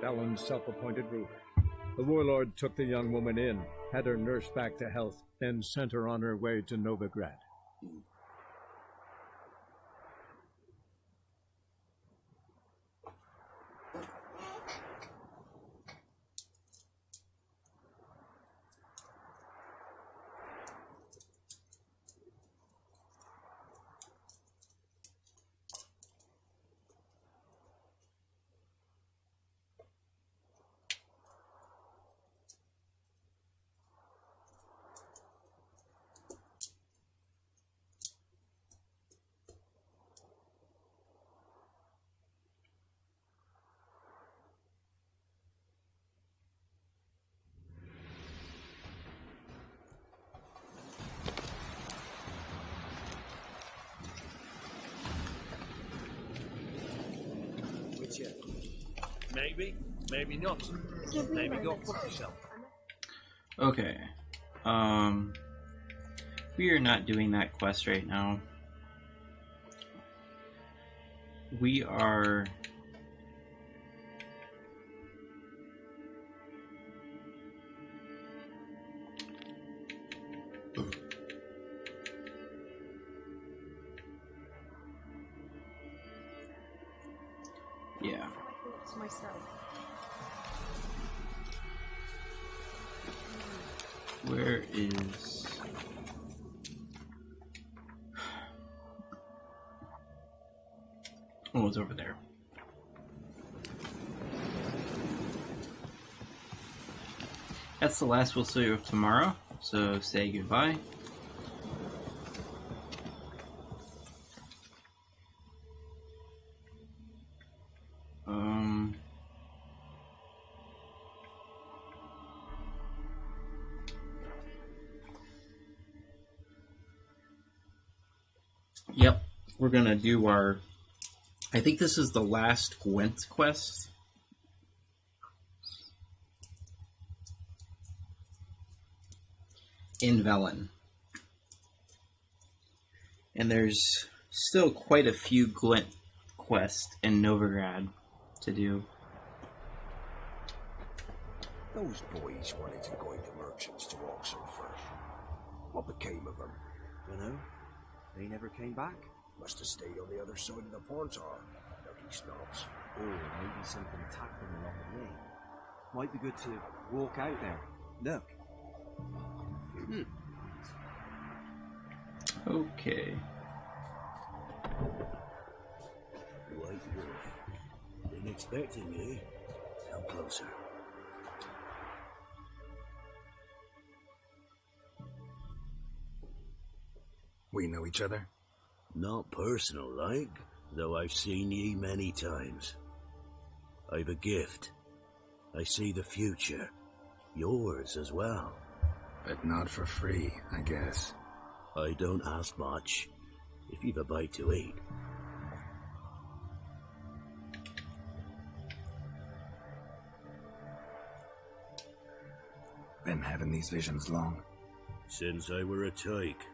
Velen's self-appointed ruler. The warlord took the young woman in, had her nursed back to health, then sent her on her way to Novigrad. Maybe, maybe not. Maybe go fuck yourself. Okay. We are not doing that quest right now. We are... Yeah. Myself. Where is... Oh, it's over there. That's the last we'll see of tomorrow, so say goodbye. Yep, we're gonna do our... I think this is the last Gwent quest. In Velen. And there's still quite a few Gwent quests in Novigrad to do. Those boys wanted to go into merchants to Oxford first. What became of them? Dunno. They never came back. Must have stayed on the other side of the Pontar. Dirty snobs. Or maybe something attacked them along the way. Might be good to walk out there. Look. Okay. White Wolf. Been expecting you. Come closer. We know each other? Not personal like, though I've seen ye many times. I've a gift. I see the future. Yours as well. But not for free, I guess. I don't ask much. If you've a bite to eat. Been having these visions long? Since I were a tyke.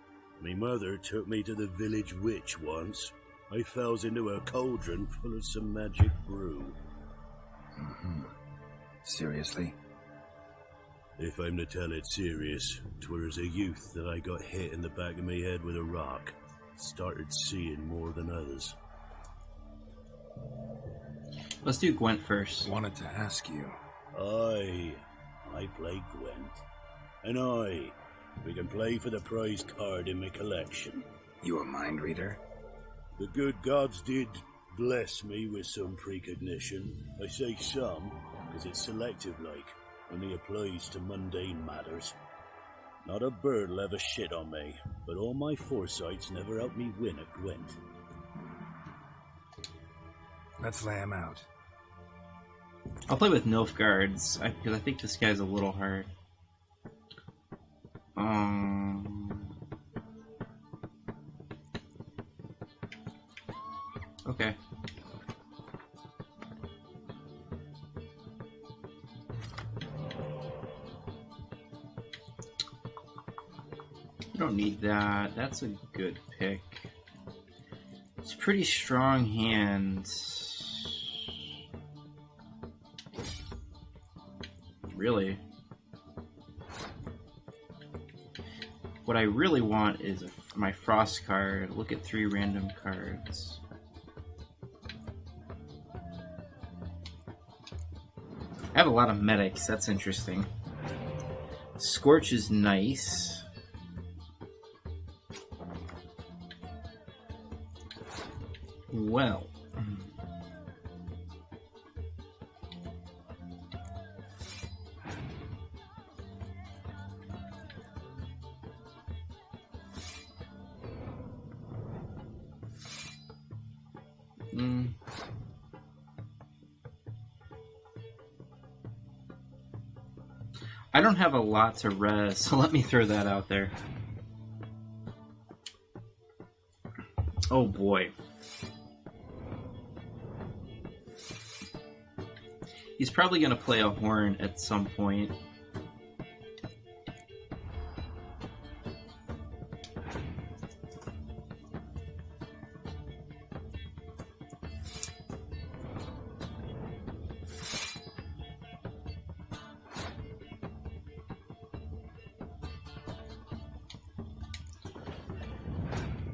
Me mother took me to the village witch once. I fells into a cauldron full of some magic brew. Seriously? If I'm to tell it serious, 'twere as a youth that I got hit in the back of me head with a rock. Started seeing more than others. Let's do Gwent first. Wanted to ask you. I play Gwent. And we can play for the prize card in my collection. You a mind reader? The good gods did bless me with some precognition. I say some, because it's selective like, only applies to mundane matters. Not a bird'll ever shit on me, but all my foresight's never helped me win at Gwent. Let's lay him out. I'll play with Nilfgaards, because I think this guy's a little hard. Okay. I don't need that. That's a good pick. It's a pretty strong hand. really. What I really want is my Frost card. Look at 3 random cards. I have a lot of medics, that's interesting. Scorch is nice. Well. I don't have a lot to res, so let me throw that out there. Oh boy. He's probably going to play a horn at some point.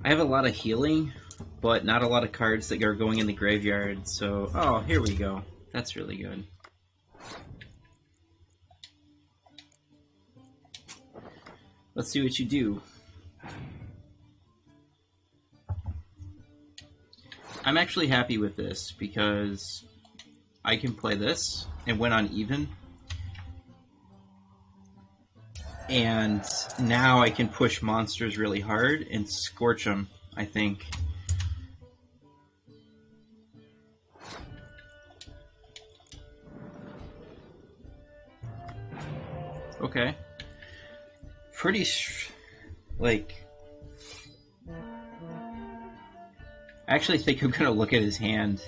I have a lot of healing, but not a lot of cards that are going in the graveyard, so... Oh, here we go. That's really good. Let's see what you do. I'm actually happy with this, because I can play this and win on even. And now I can push monsters really hard and scorch them, I think. Okay. Pretty, like... I actually think I'm gonna look at his hand.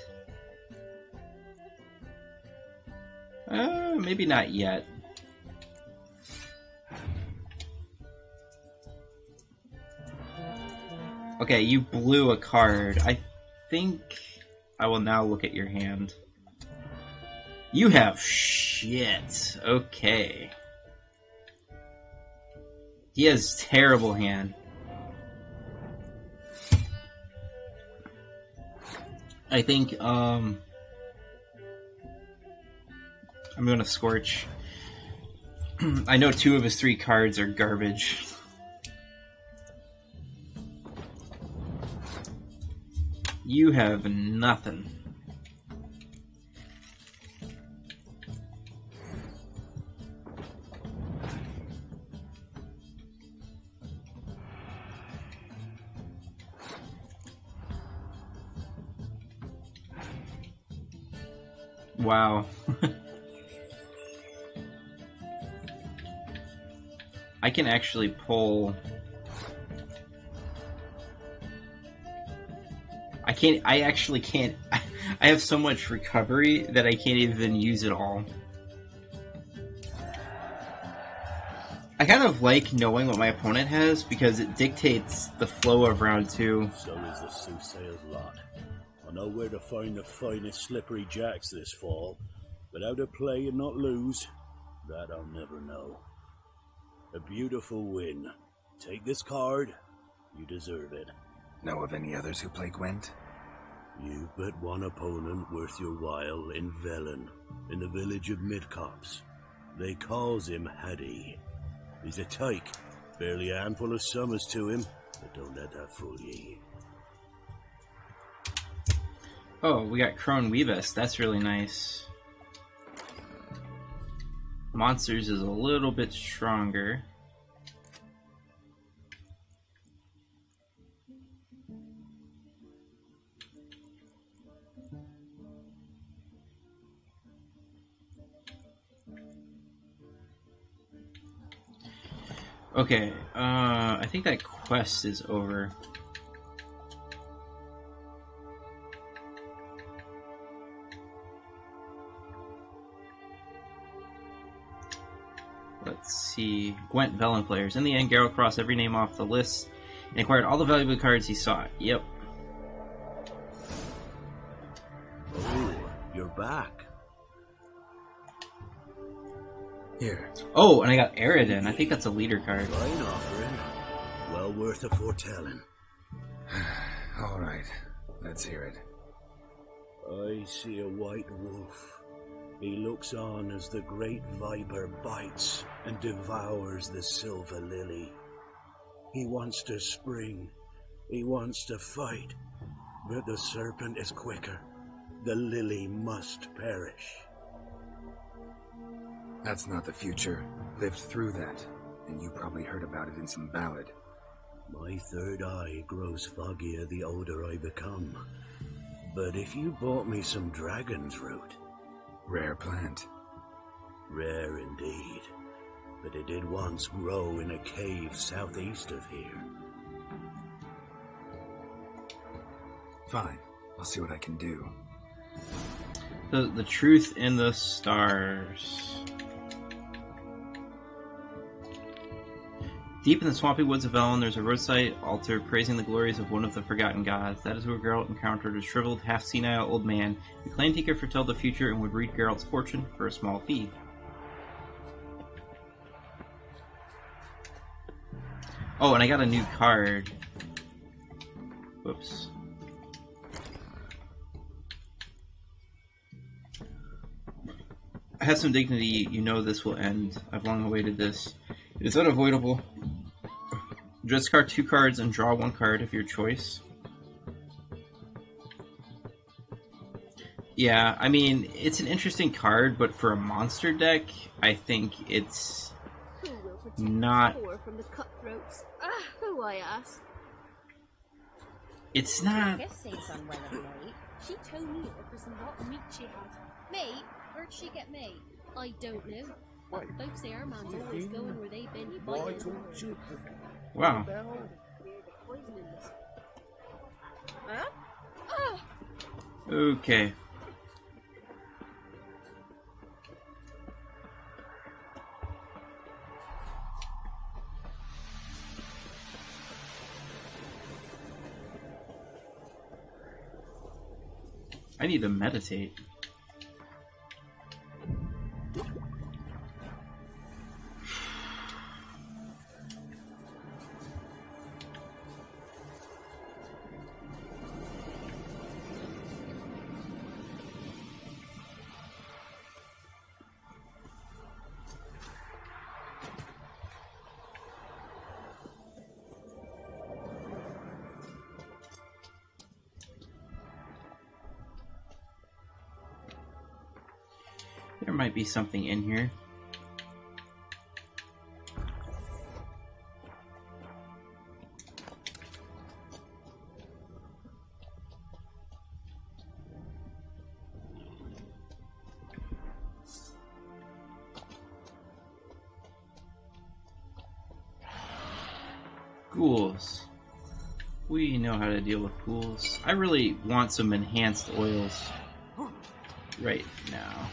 Maybe not yet. Okay, you blew a card. I think I will now look at your hand. You have shit. Okay. He has terrible hand. I think, I'm gonna Scorch. I know 2 of his 3 cards are garbage. You have nothing. Wow. I can actually pull... I actually can't... I have so much recovery that I can't even use it all. I kind of like knowing what my opponent has, because it dictates the flow of round 2. So is the soothsayer's lot. I know where to find the finest slippery jacks this fall, but how to play and not lose, that I'll never know. A beautiful win. Take this card, you deserve it. Know of any others who play Gwent? You've but one opponent worth your while in Velen, in the village of Midcops. They calls him Haddy. He's a tyke, barely a handful of summers to him, but don't let that fool ye. Oh, we got Crone Weavest. That's really nice. Monsters is a little bit stronger. Okay, I think that quest is over. Let's see. Gwent Velen players. In the end, Geralt crossed every name off the list and acquired all the valuable cards he sought. Yep. Oh, you're back. Here. Oh, and I got Aridin. I think that's a leader card. Fine offering. Well worth a foretelling. All right. Let's hear it. I see a white wolf. He looks on as the great viper bites and devours the silver lily. He wants to spring. He wants to fight. But the serpent is quicker. The lily must perish. That's not the future. Lived through that, and you probably heard about it in some ballad. My third eye grows foggier the older I become. But if you bought me some dragon's root... Rare plant. Rare indeed. But it did once grow in a cave southeast of here. Fine. I'll see what I can do. The truth in the stars. Deep in the swampy woods of Velen, there's a roadside altar praising the glories of one of the forgotten gods. That is where Geralt encountered a shriveled, half-senile old man who claimed he could foretell the future and would read Geralt's fortune for a small fee. Oh, and I got a new card. Whoops. Have some dignity, you know this will end. I've long awaited this. It is unavoidable. Discard 2 cards and draw 1 card of your choice. Yeah, I mean, it's an interesting card, but for a monster deck, I think it's not... From the cutthroats. Who I ask? It's not... I guess Saint's unwell of late. She told me it was a lot of meat she had. Meat? Where'd she get meat? I don't know. Folks say our man's always going where they've been fighting. Wow. Huh? Oh. Okay. I need to meditate. There might be something in here. Ghouls. We know how to deal with ghouls. I really want some enhanced oils right now.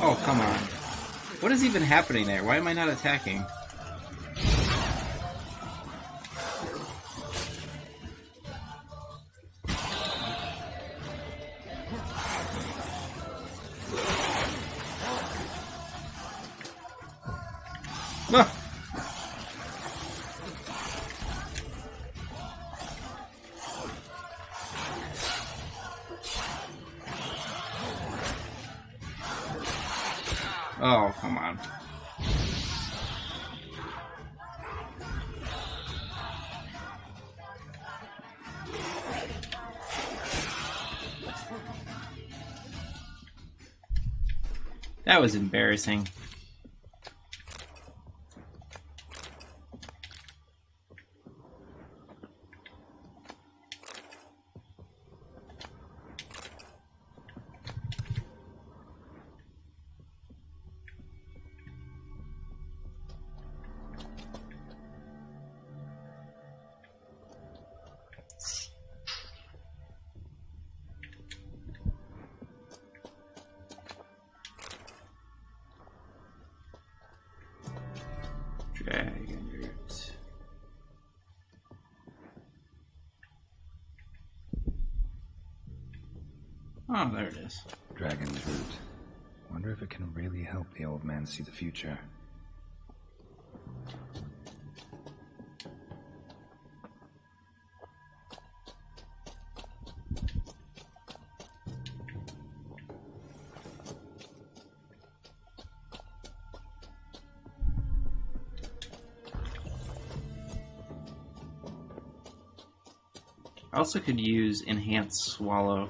Oh, come on. What is even happening there? Why am I not attacking? Ah! Oh, come on. That was embarrassing. Oh, there it is. Dragon's Root. Wonder if it can really help the old man see the future. I also could use Enhanced Swallow.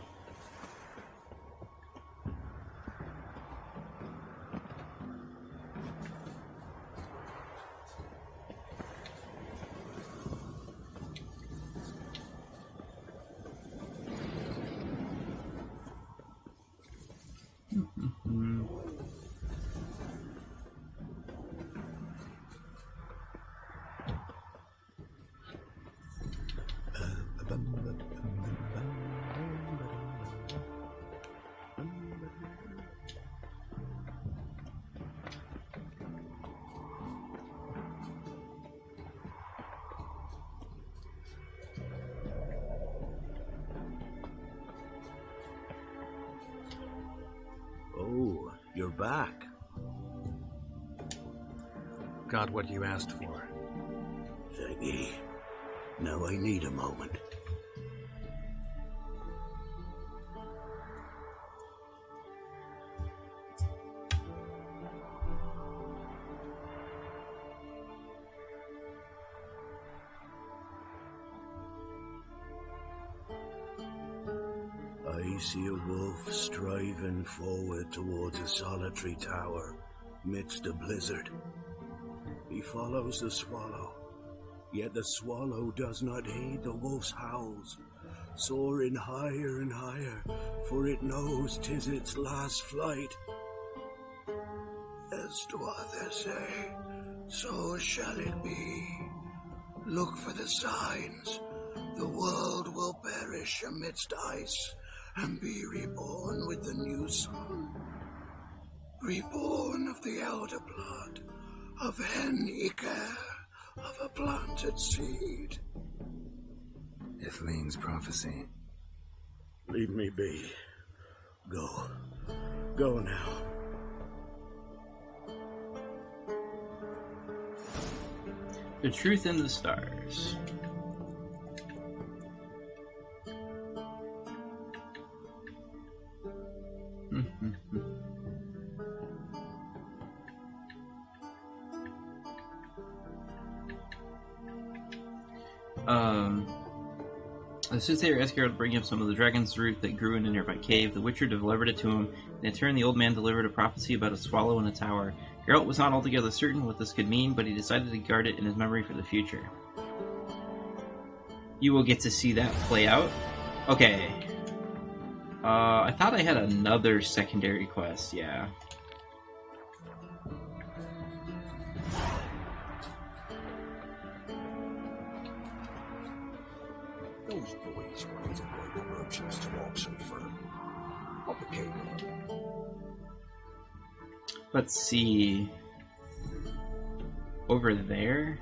Oh, you're back. Got what you asked for. Thank Now I need a moment. I see a wolf striving forward towards a solitary tower midst a blizzard. He follows the swallow, yet the swallow does not heed the wolf's howls, soaring higher and higher, for it knows 'tis its last flight. As to others say, so shall it be. Look for the signs. The world will perish amidst ice, and be reborn with the new sun. Reborn of the elder blood, of Hen-Iker, of a planted seed. Ithleen's prophecy. Leave me be. Go. Go now. The Truth in the Stars. The soothsayer asked Geralt to bring him some of the dragon's root that grew in a nearby cave. The Witcher delivered it to him, and in turn the old man delivered a prophecy about a swallow in a tower. Geralt was not altogether certain what this could mean, but he decided to guard it in his memory for the future. You will get to see that play out? Okay. I thought I had another secondary quest, yeah. Those boys were either going to merchants to Oxenford. Up a cable. Let's see. Over there?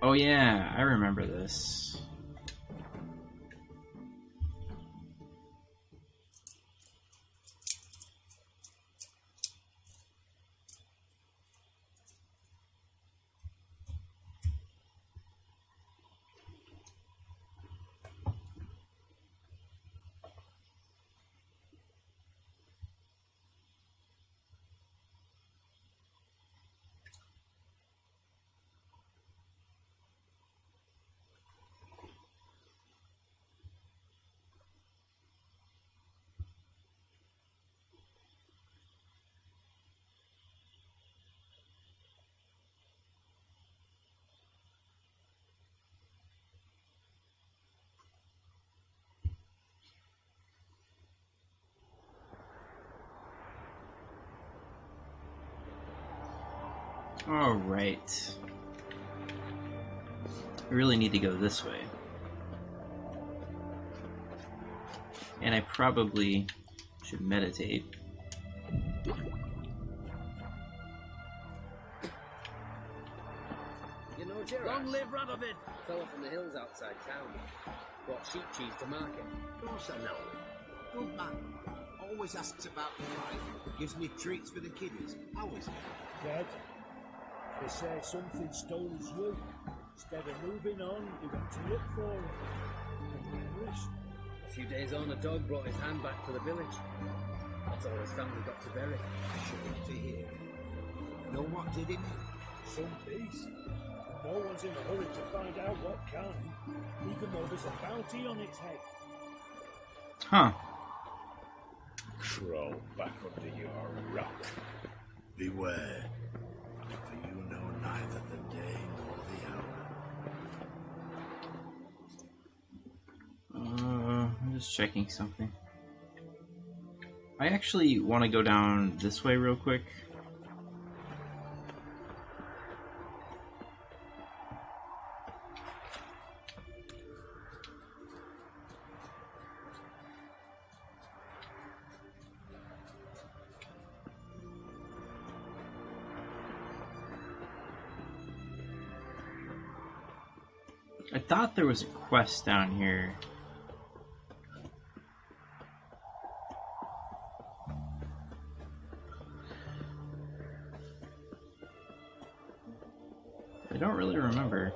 Oh yeah, I remember this. Alright. I really need to go this way. And I probably should meditate. You know Gerard? Long live Radovid! Fella from the hills outside town. What sheep cheese to market? Of course I know. Good man. Always asks about the life. Gives me treats for the kiddies. How is it? Dead. They say something stole his you. Instead of moving on, he went to look for him. A few days on, a dog brought his hand back to the village. That's all his family got to bury. Shouldn't to hear. Know what did him? Some peace. No one's in a hurry to find out what kind, even though there's a bounty on its head. Huh. Crawl back under your rock. Beware, for you know neither the day nor the hour. I'm just checking something. I actually want to go down this way real quick. I thought there was a quest down here. I don't really remember.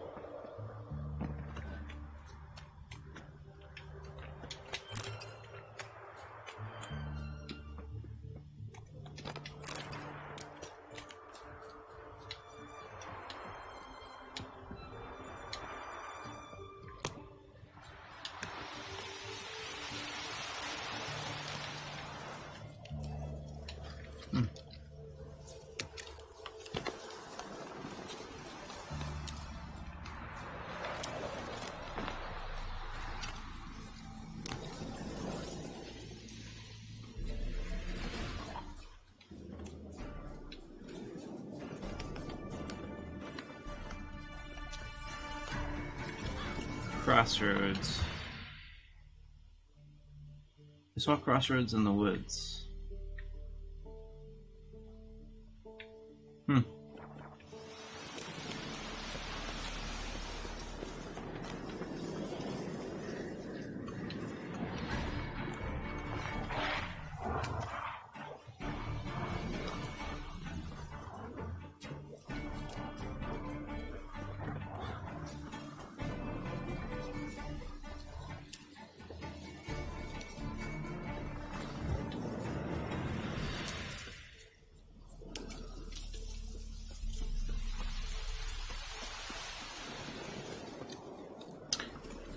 Crossroads. I saw crossroads in the woods.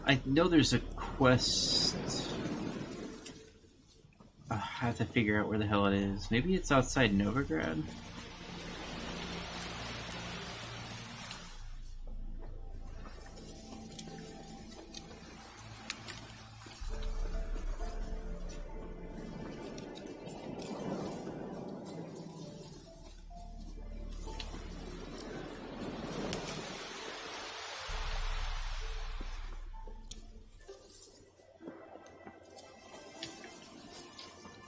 I know there's a quest. I have to figure out where the hell it is. Maybe it's outside Novigrad?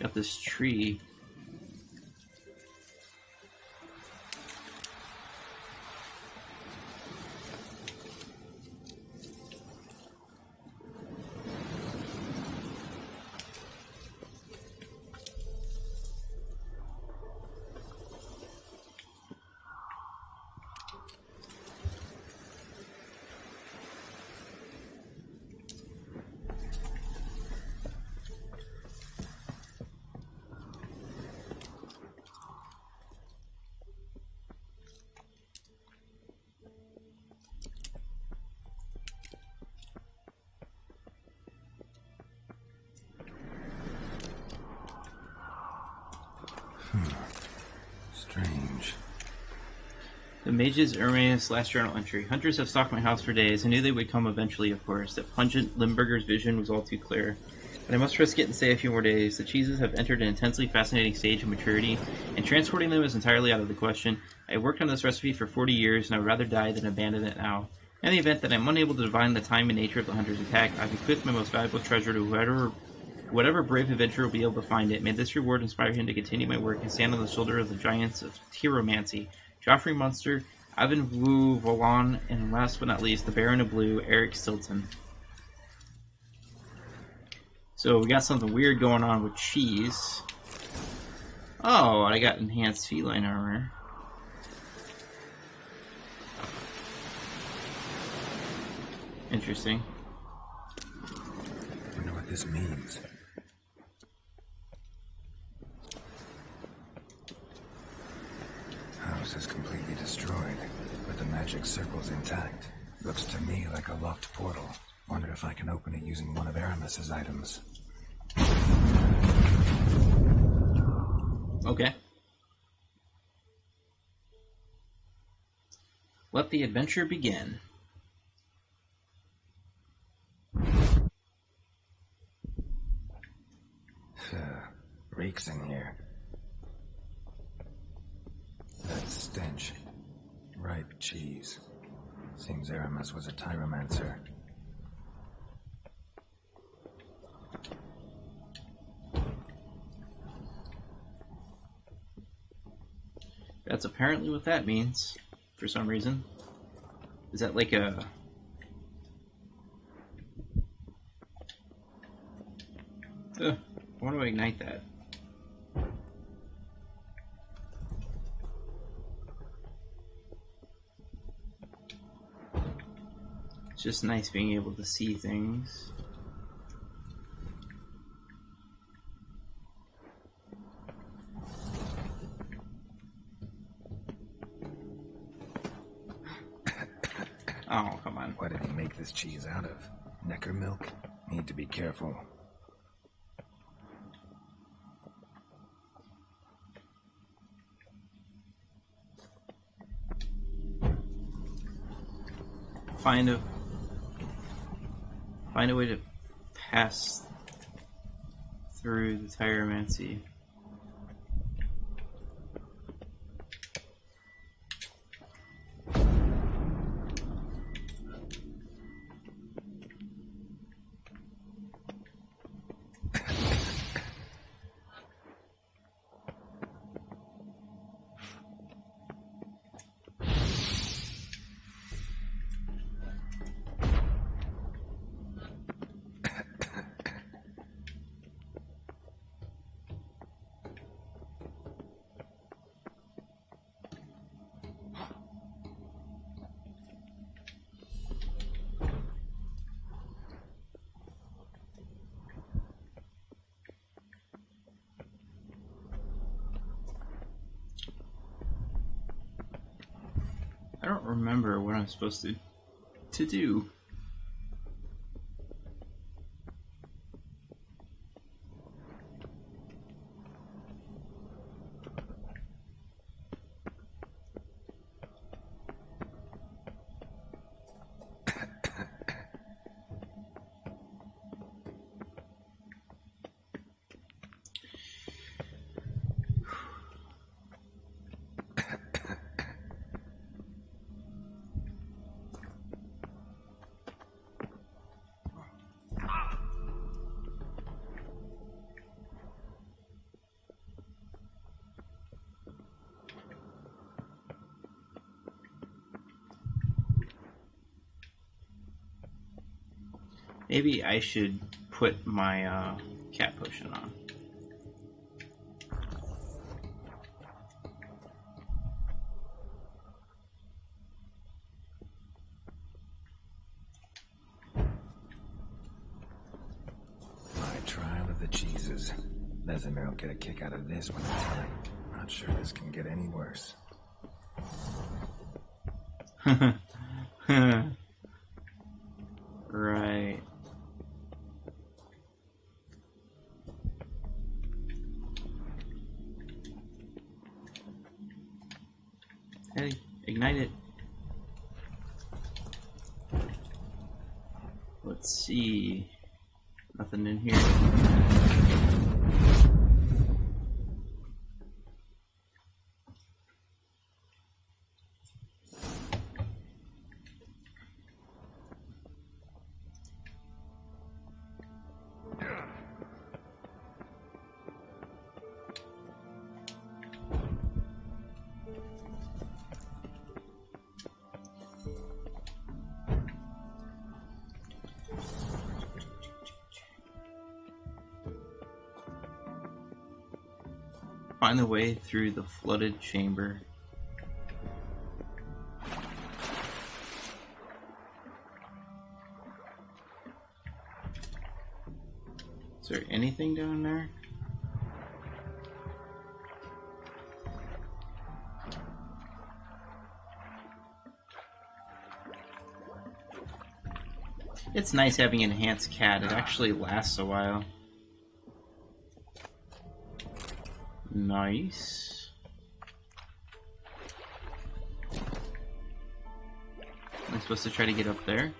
Got this tree. Strange. The Mage's Ermias last journal entry. Hunters have stalked my house for days. I knew they would come eventually, of course. That pungent Limburger's vision was all too clear. But I must risk it and stay a few more days. The cheeses have entered an intensely fascinating stage of maturity, and transporting them is entirely out of the question. I have worked on this recipe for 40 years, and I would rather die than abandon it now. In the event that I am unable to divine the time and nature of the hunter's attack, I have bequeathed my most valuable treasure to whatever brave adventurer will be able to find it. May this reward inspire him to continue my work and stand on the shoulder of the giants of Tyromancy. Joffrey Munster, Ivan Wu Volan, and last but not least, the Baron of Blue, Eric Stilton. So we got something weird going on with cheese. Oh, I got enhanced feline armor. Interesting. I wonder what this means. House is completely destroyed, but the magic circle's intact. Looks to me like a locked portal. Wonder if I can open it using one of Aramis's items. Okay. Let the adventure begin. Reeks in here. That stench. Ripe cheese. Seems Aramis was a tyromancer. That's apparently what that means, for some reason. Is that like a... I want to ignite that. It's just nice being able to see things. Oh, come on. What did he make this cheese out of? Necker milk? Need to be careful. Find a way to pass through the tyromancy. I don't remember what I'm supposed to do. Maybe I should put my cat potion on. My trial of the cheeses. Vesemir will get a kick out of this when I tell him. Not sure this can get any worse. Right. Hey, ignite it. Let's see. Nothing in here. Find the way through the flooded chamber. Is there anything down there? It's nice having an enhanced cat. It actually lasts a while. Nice. Am I supposed to try to get up there?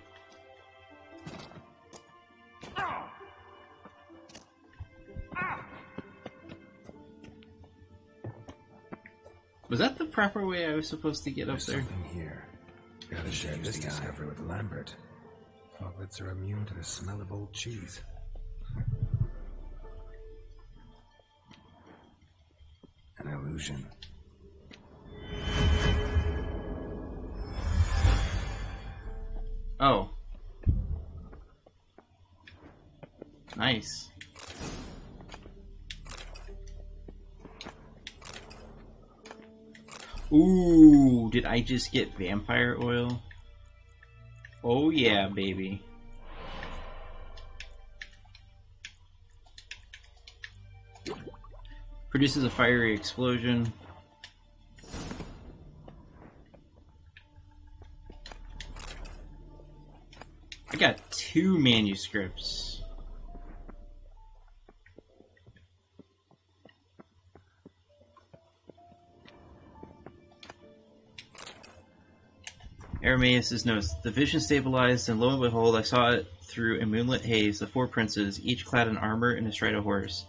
Was that the proper way I was supposed to get up there? Something here. Gotta share this discovery with Lambert. Foglets are immune to the smell of old cheese. An illusion. Oh. Nice. Ooh, did I just get vampire oil? Oh yeah, baby. Produces a fiery explosion. I got 2 manuscripts. Aramaeus' notes. The vision stabilized, and lo and behold, I saw it through a moonlit haze, the 4 princes, each clad in armor and astride a horse.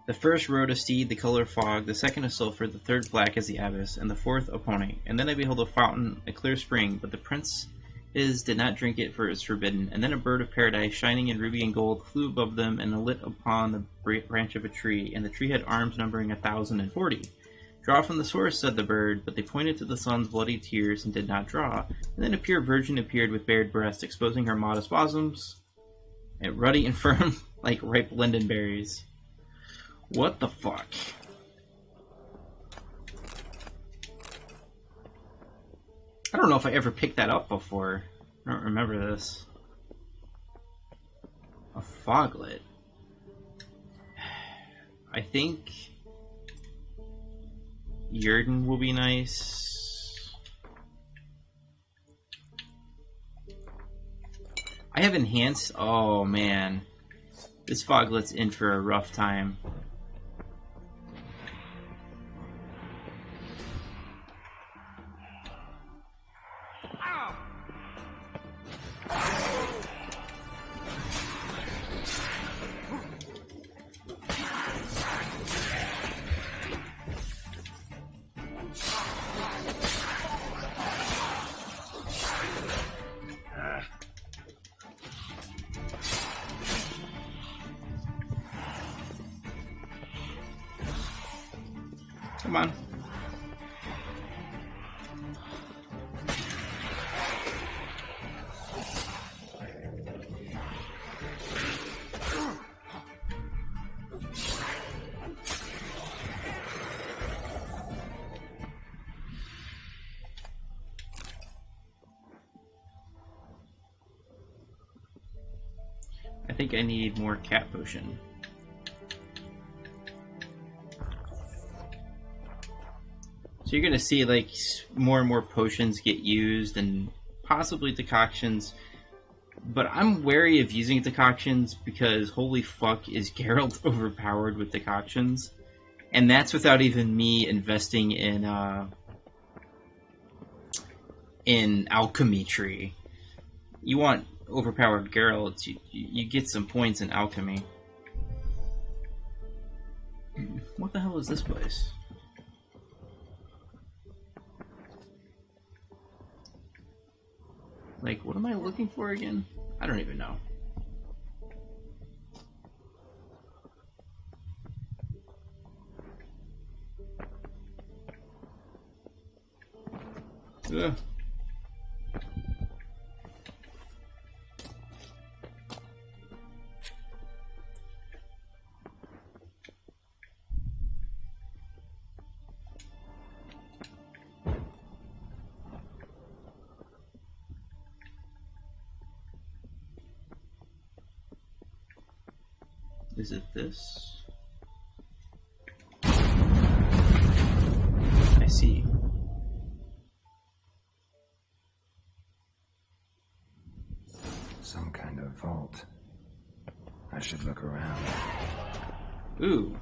The first rode a steed the color of fog, the second a sulphur, the third black as the abyss, and the fourth a pony. And then I beheld a fountain, a clear spring, but the princes did not drink it, for it is forbidden. And then a bird of paradise, shining in ruby and gold, flew above them and lit upon the branch of a tree, and the tree had arms numbering 1,040. Draw from the source, said the bird, but they pointed to the sun's bloody tears and did not draw. And then a pure virgin appeared with bared breast, exposing her modest bosoms, and ruddy and firm like ripe linden berries. What the fuck? I don't know if I ever picked that up before. I don't remember this. A foglet. I think Yerden will be nice. I have enhanced. Oh man, this foglet's in for a rough time. Come on. I think I need more cat potion. So you're gonna see like more and more potions get used and possibly decoctions, but I'm wary of using decoctions because holy fuck is Geralt overpowered with decoctions, and that's without even me investing in alchemy tree. You want overpowered Geralt, you get some points in alchemy. What the hell is this place? Like, what am I looking for again? I don't even know. Ugh. Is it this? I see. Some kind of vault. I should look around. Ooh.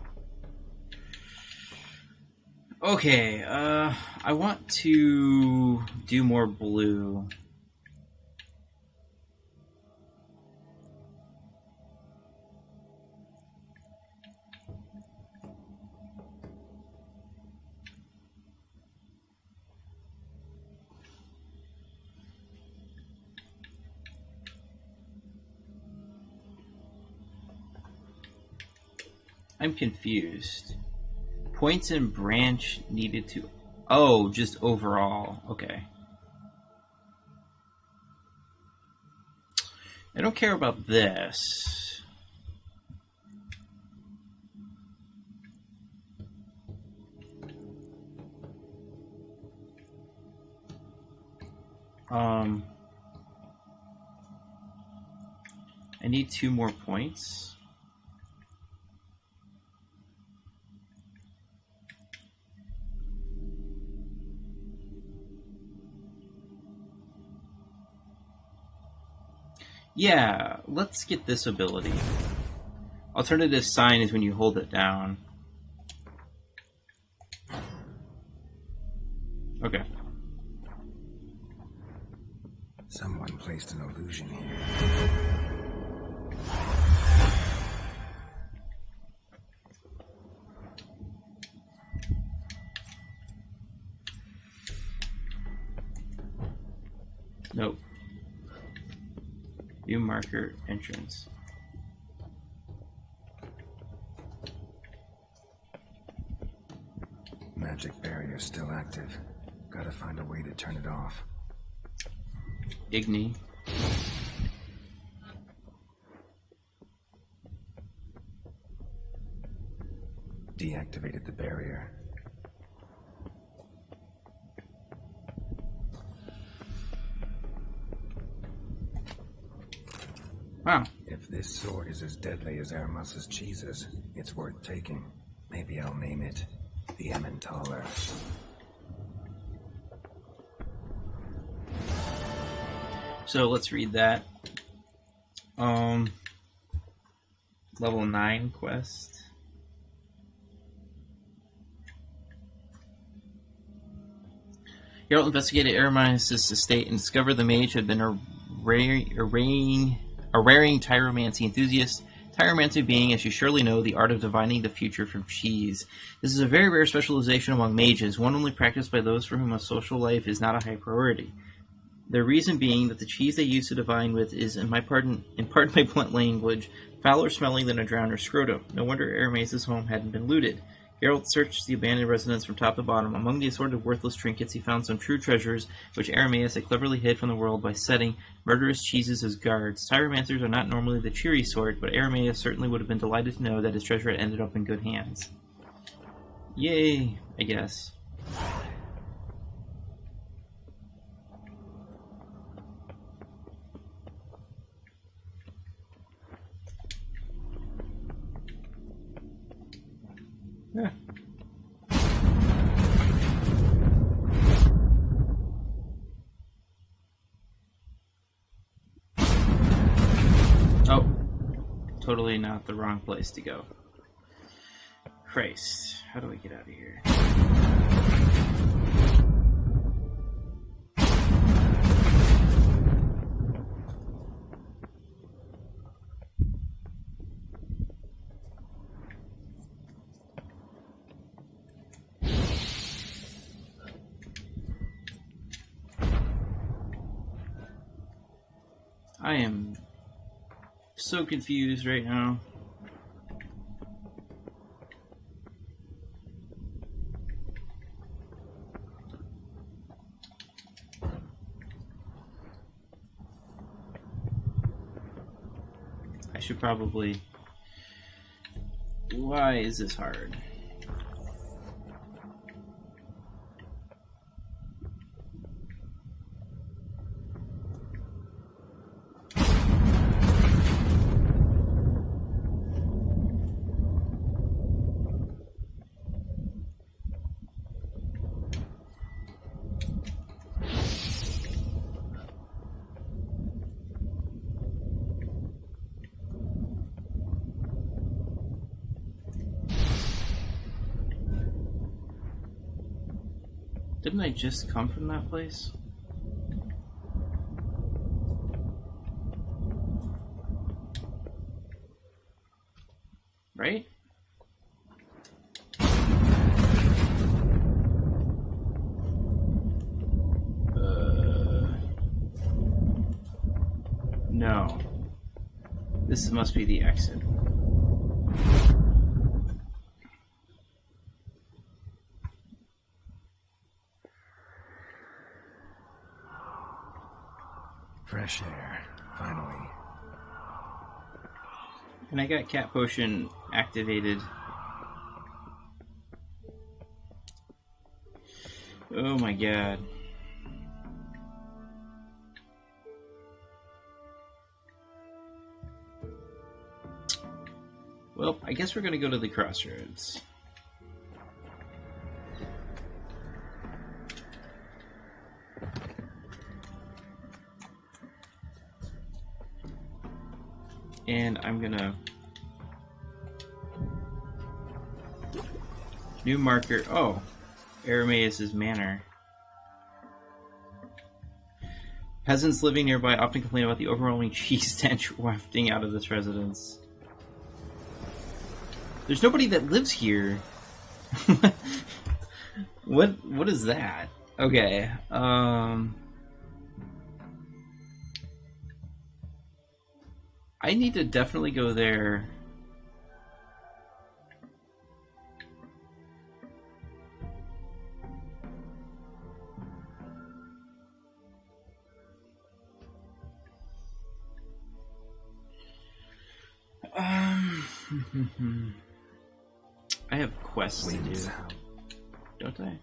Okay, I want to do more blue. I'm confused. Points and branch needed to... Oh, just overall. Okay. I don't care about this. I need 2 more points. Yeah, let's get this ability. Alternative sign is when you hold it down. Okay. Someone placed an illusion here. Nope. View marker entrance. Magic barrier still active. Gotta find a way to turn it off. Igni. Deactivated the barrier. Wow. If this sword is as deadly as Aramus's cheeses, it's worth taking. Maybe I'll name it the Emmentaler. So let's read that. Level 9 quest. Geralt investigated Aramis' estate and discovered the mage had been a raring tyromancy enthusiast. Tyromancy being, as you surely know, the art of divining the future from cheese. This is a very rare specialization among mages, one only practiced by those for whom a social life is not a high priority. The reason being that the cheese they use to divine with is, in pardon my blunt language, fouler smelling than a drowner's scrotum. No wonder Aramis' home hadn't been looted. Geralt searched the abandoned residence from top to bottom. Among the assorted worthless trinkets, he found some true treasures, which Aramis had cleverly hid from the world by setting murderous cheeses as guards. Tyromancers are not normally the cheery sort, but Aramis certainly would have been delighted to know that his treasure had ended up in good hands. Yay, I guess. Yeah. Oh, totally not the wrong place to go. Christ, how do I get out of here? I am so confused right now. I should probably... Why is this hard? Didn't I just come from that place? Right? No. This must be the exit. Fresh air, finally. And I got cat potion activated. Oh my god. Well, I guess we're gonna go to the crossroads. And I'm gonna... New marker. Oh, Arameus' manor. Peasants living nearby often complain about the overwhelming cheese stench wafting out of this residence. There's nobody that lives here. What is that? Okay. I need to definitely go there. I have quests to do, don't I?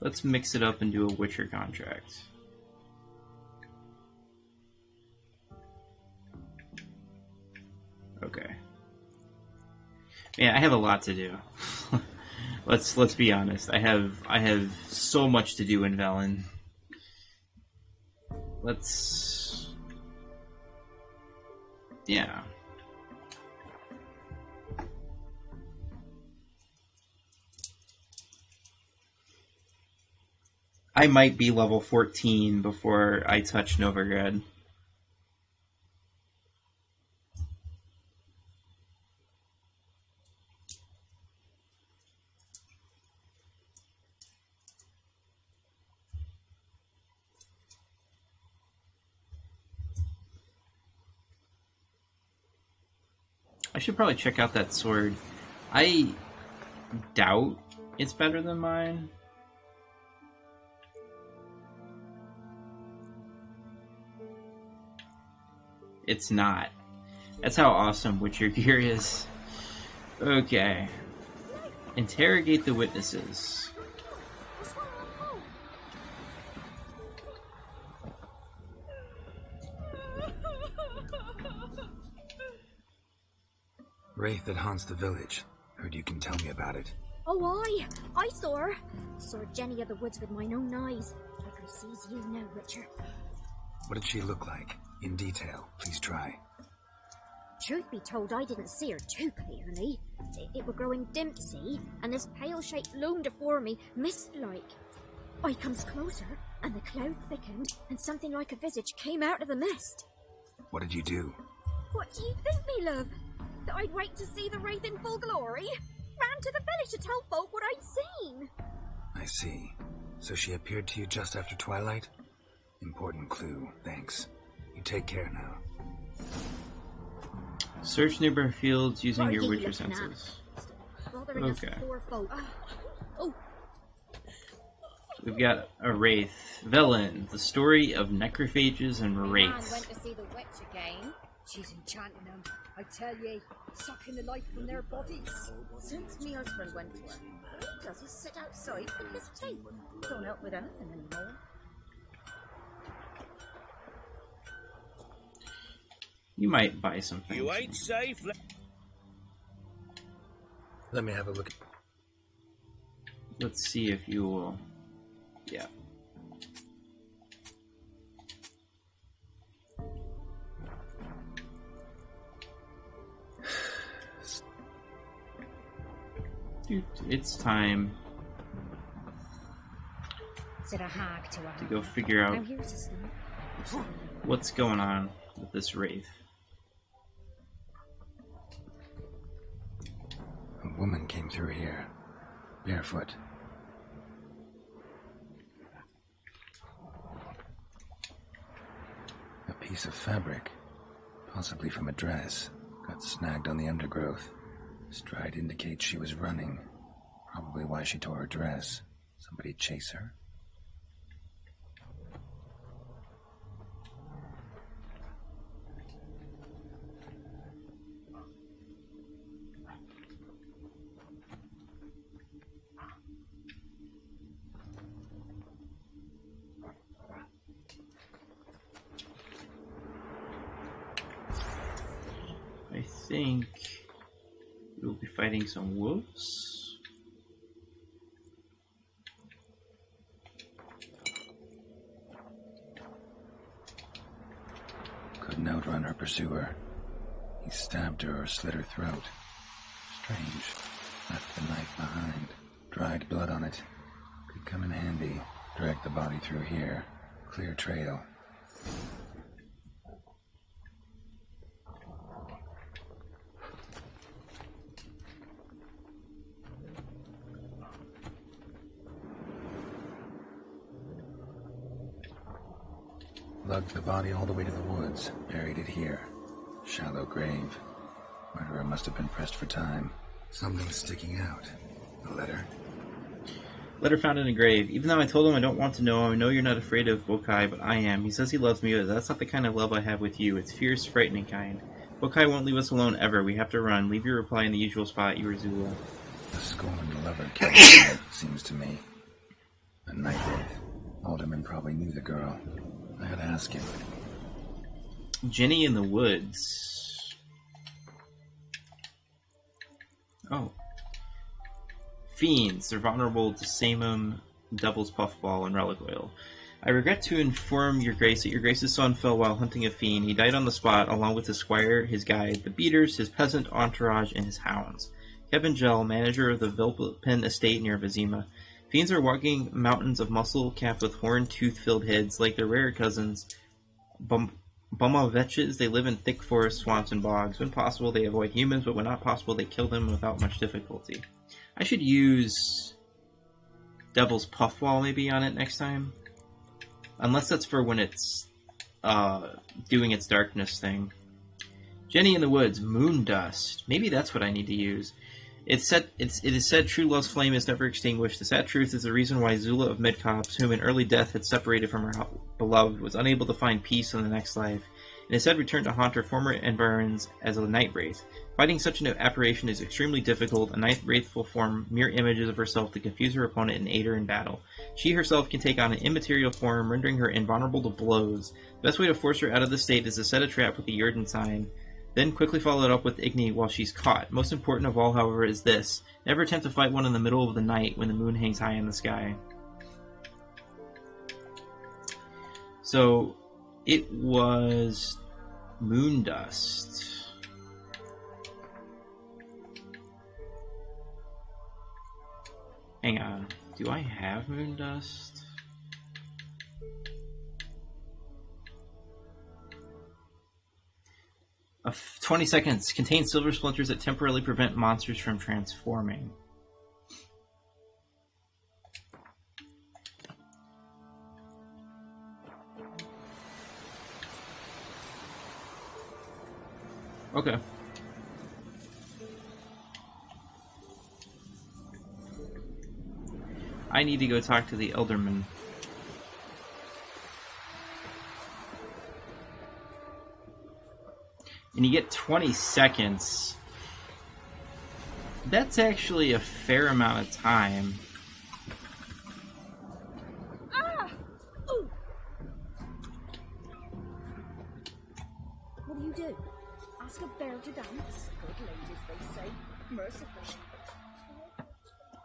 Let's mix it up and do a Witcher contract. Okay. Yeah, I have a lot to do. Let's be honest. I have so much to do in Velen. Yeah. I might be level 14 before I touch Novigrad. I should probably check out that sword. I doubt it's better than mine. It's not. That's how awesome Witcher gear is. Okay. Interrogate the witnesses. Wraith that haunts the village. Heard you can tell me about it. Oh, I saw her. Saw Jenny of the woods with mine own eyes. Like her sees you now, Witcher. What did she look like? In detail, please try. Truth be told, I didn't see her too clearly. It were growing dim, see, and this pale shape loomed afore me, mist-like. I comes closer, and the cloud thickened, and something like a visage came out of the mist. What did you do? What do you think, me love? That I'd wait to see the wraith in full glory? Ran to the village to tell folk what I'd seen. I see. So she appeared to you just after twilight? Important clue, thanks. You take care now. Search neighbor fields using your Witcher senses. Okay. Oh. We've got a Wraith. Velen, the story of necrophages and Man wraiths. went to see the witch again. She's enchanting them. I tell ye, sucking the life from their bodies. Since me husband went to her, he does is sit outside with his teeth. Don't help with anything anymore. You might buy some things. You ain't safe. Let me have a look. Let's see if you will. Yeah. It's time Is it a hag to a to go figure out Now here's a snack. what's going on with this wraith. A woman came through here, barefoot. A piece of fabric, possibly from a dress, got snagged on the undergrowth. Stride indicates she was running. Probably why she tore her dress. Somebody chase her? I think we'll be fighting some wolves. Couldn't outrun her pursuer. He stabbed her or slit her throat. Strange. Left the knife behind. Dried blood on it. Could come in handy. Drag the body through here. Clear trail. Lugged the body all the way to the woods, buried it here. Shallow grave. Murderer must have been pressed for time. Something's sticking out. A letter? Letter found in a grave. Even though I told him I don't want to know, I know you're not afraid of Bokai, but I am. He says he loves me, but that's not the kind of love I have with you. It's fierce, frightening kind. Bokai won't leave us alone ever. We have to run. Leave your reply in the usual spot. You are Zula. A scorned lover killed her, seems to me. A night wraith. Alderman probably knew the girl. I had to ask him. Jenny in the woods. Oh. Fiends. They're vulnerable to samum, devil's puffball, and relic oil. I regret to inform your grace that your grace's son fell while hunting a fiend. He died on the spot, along with his squire, his guide, the beaters, his peasant entourage, and his hounds. Kevin Gell, manager of the Vilpin estate near Vizima. Fiends are walking mountains of muscle capped with horn tooth-filled heads. Like their rare cousins, Bumavetches, they live in thick forests, swamps, and bogs. When possible, they avoid humans, but when not possible, they kill them without much difficulty. I should use Devil's Puffball maybe on it next time. Unless that's for when it's doing its darkness thing. Jenny in the Woods, Moon Dust. Maybe that's what I need to use. It is said true love's flame is never extinguished. The sad truth is the reason why Zula of Midcops, whom in early death had separated from her beloved, was unable to find peace in the next life, and instead returned to haunt her former environs as a night wraith. Fighting such an apparition is extremely difficult. A night wraith will form mere images of herself to confuse her opponent and aid her in battle. She herself can take on an immaterial form, rendering her invulnerable to blows. The best way to force her out of the state is to set a trap with the Yurden sign, then quickly follow it up with Igni while she's caught. Most important of all, however, is this. Never attempt to fight one in the middle of the night when the moon hangs high in the sky. So, it was Moon Dust. Hang on. Do I have Moon Dust? 20 seconds. Contain silver splinters that temporarily prevent monsters from transforming. Okay. I need to go talk to the Elderman. And you get 20 seconds. That's actually a fair amount of time. Ah! Ooh. What do you do? Ask a bear to dance? Good ladies, they say. Merciful.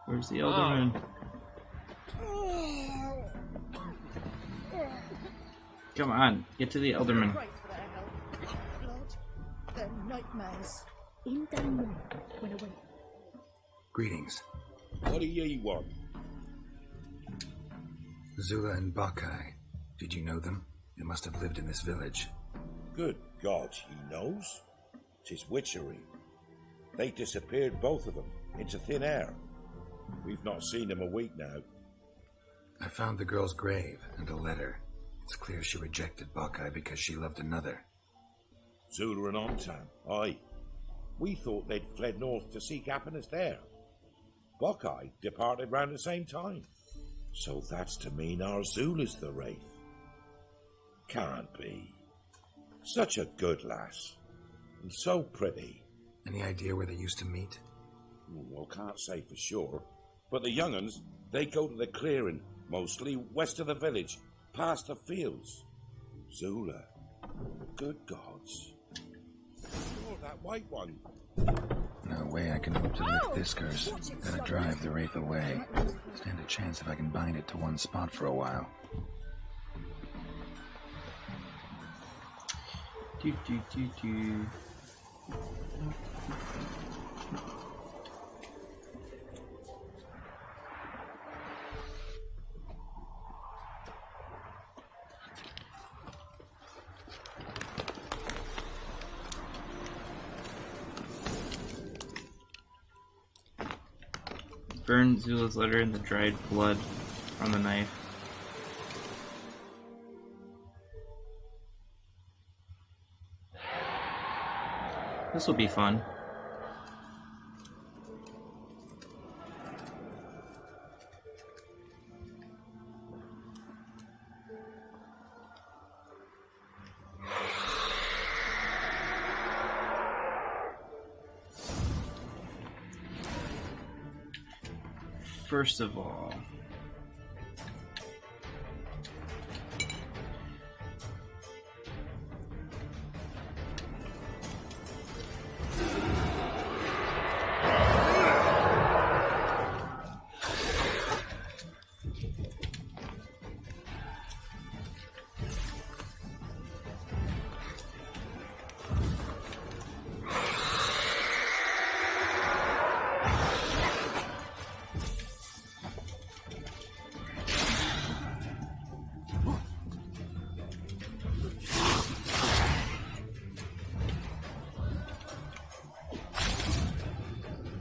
Where's the Elderman? Come on, get to the Elderman. Blood, their nightmares. In the morning, when awake. Greetings. What do ye want? Zula and Bakai. Did you know them? They must have lived in this village. Good God, he knows. 'Tis witchery. They disappeared, both of them, into thin air. We've not seen them a week now. I found the girl's grave and a letter. It's clear she rejected Bakai because she loved another. Zula and Ontan, aye. We thought they'd fled north to seek happiness there. Bakai departed round the same time. So that's to mean our Zula's the wraith. Can't be. Such a good lass. And so pretty. Any idea where they used to meet? Well, can't say for sure. But the young'uns, they go to the clearing, mostly west of the village, past the fields. Zula. Good gods. You're that white one. No way I can hope to lift this curse. Gotta drive the wraith away. Stand a chance if I can bind it to one spot for a while. Burn Zula's letter in the dried blood from the knife. This will be fun. First of all,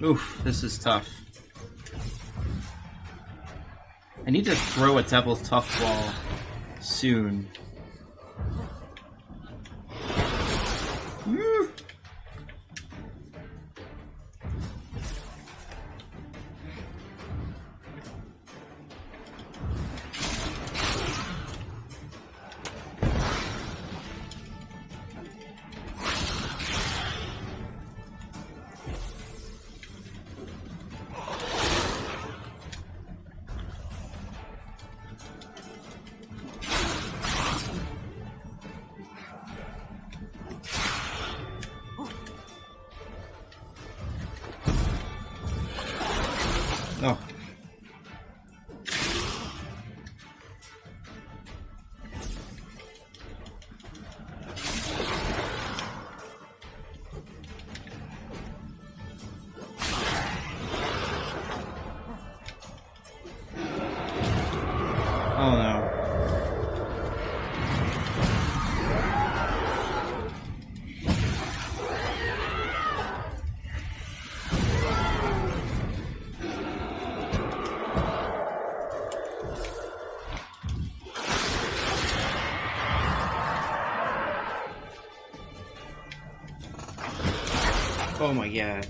oof, this is tough. I need to throw a Temple Tough Ball soon. Woo. Oh. Oh no. Oh my god.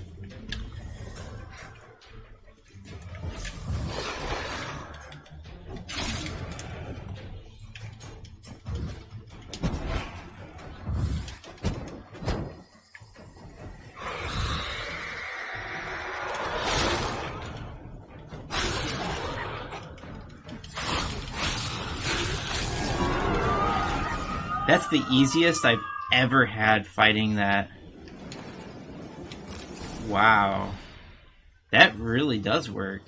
That's the easiest I've ever had fighting that. Wow. That really does work.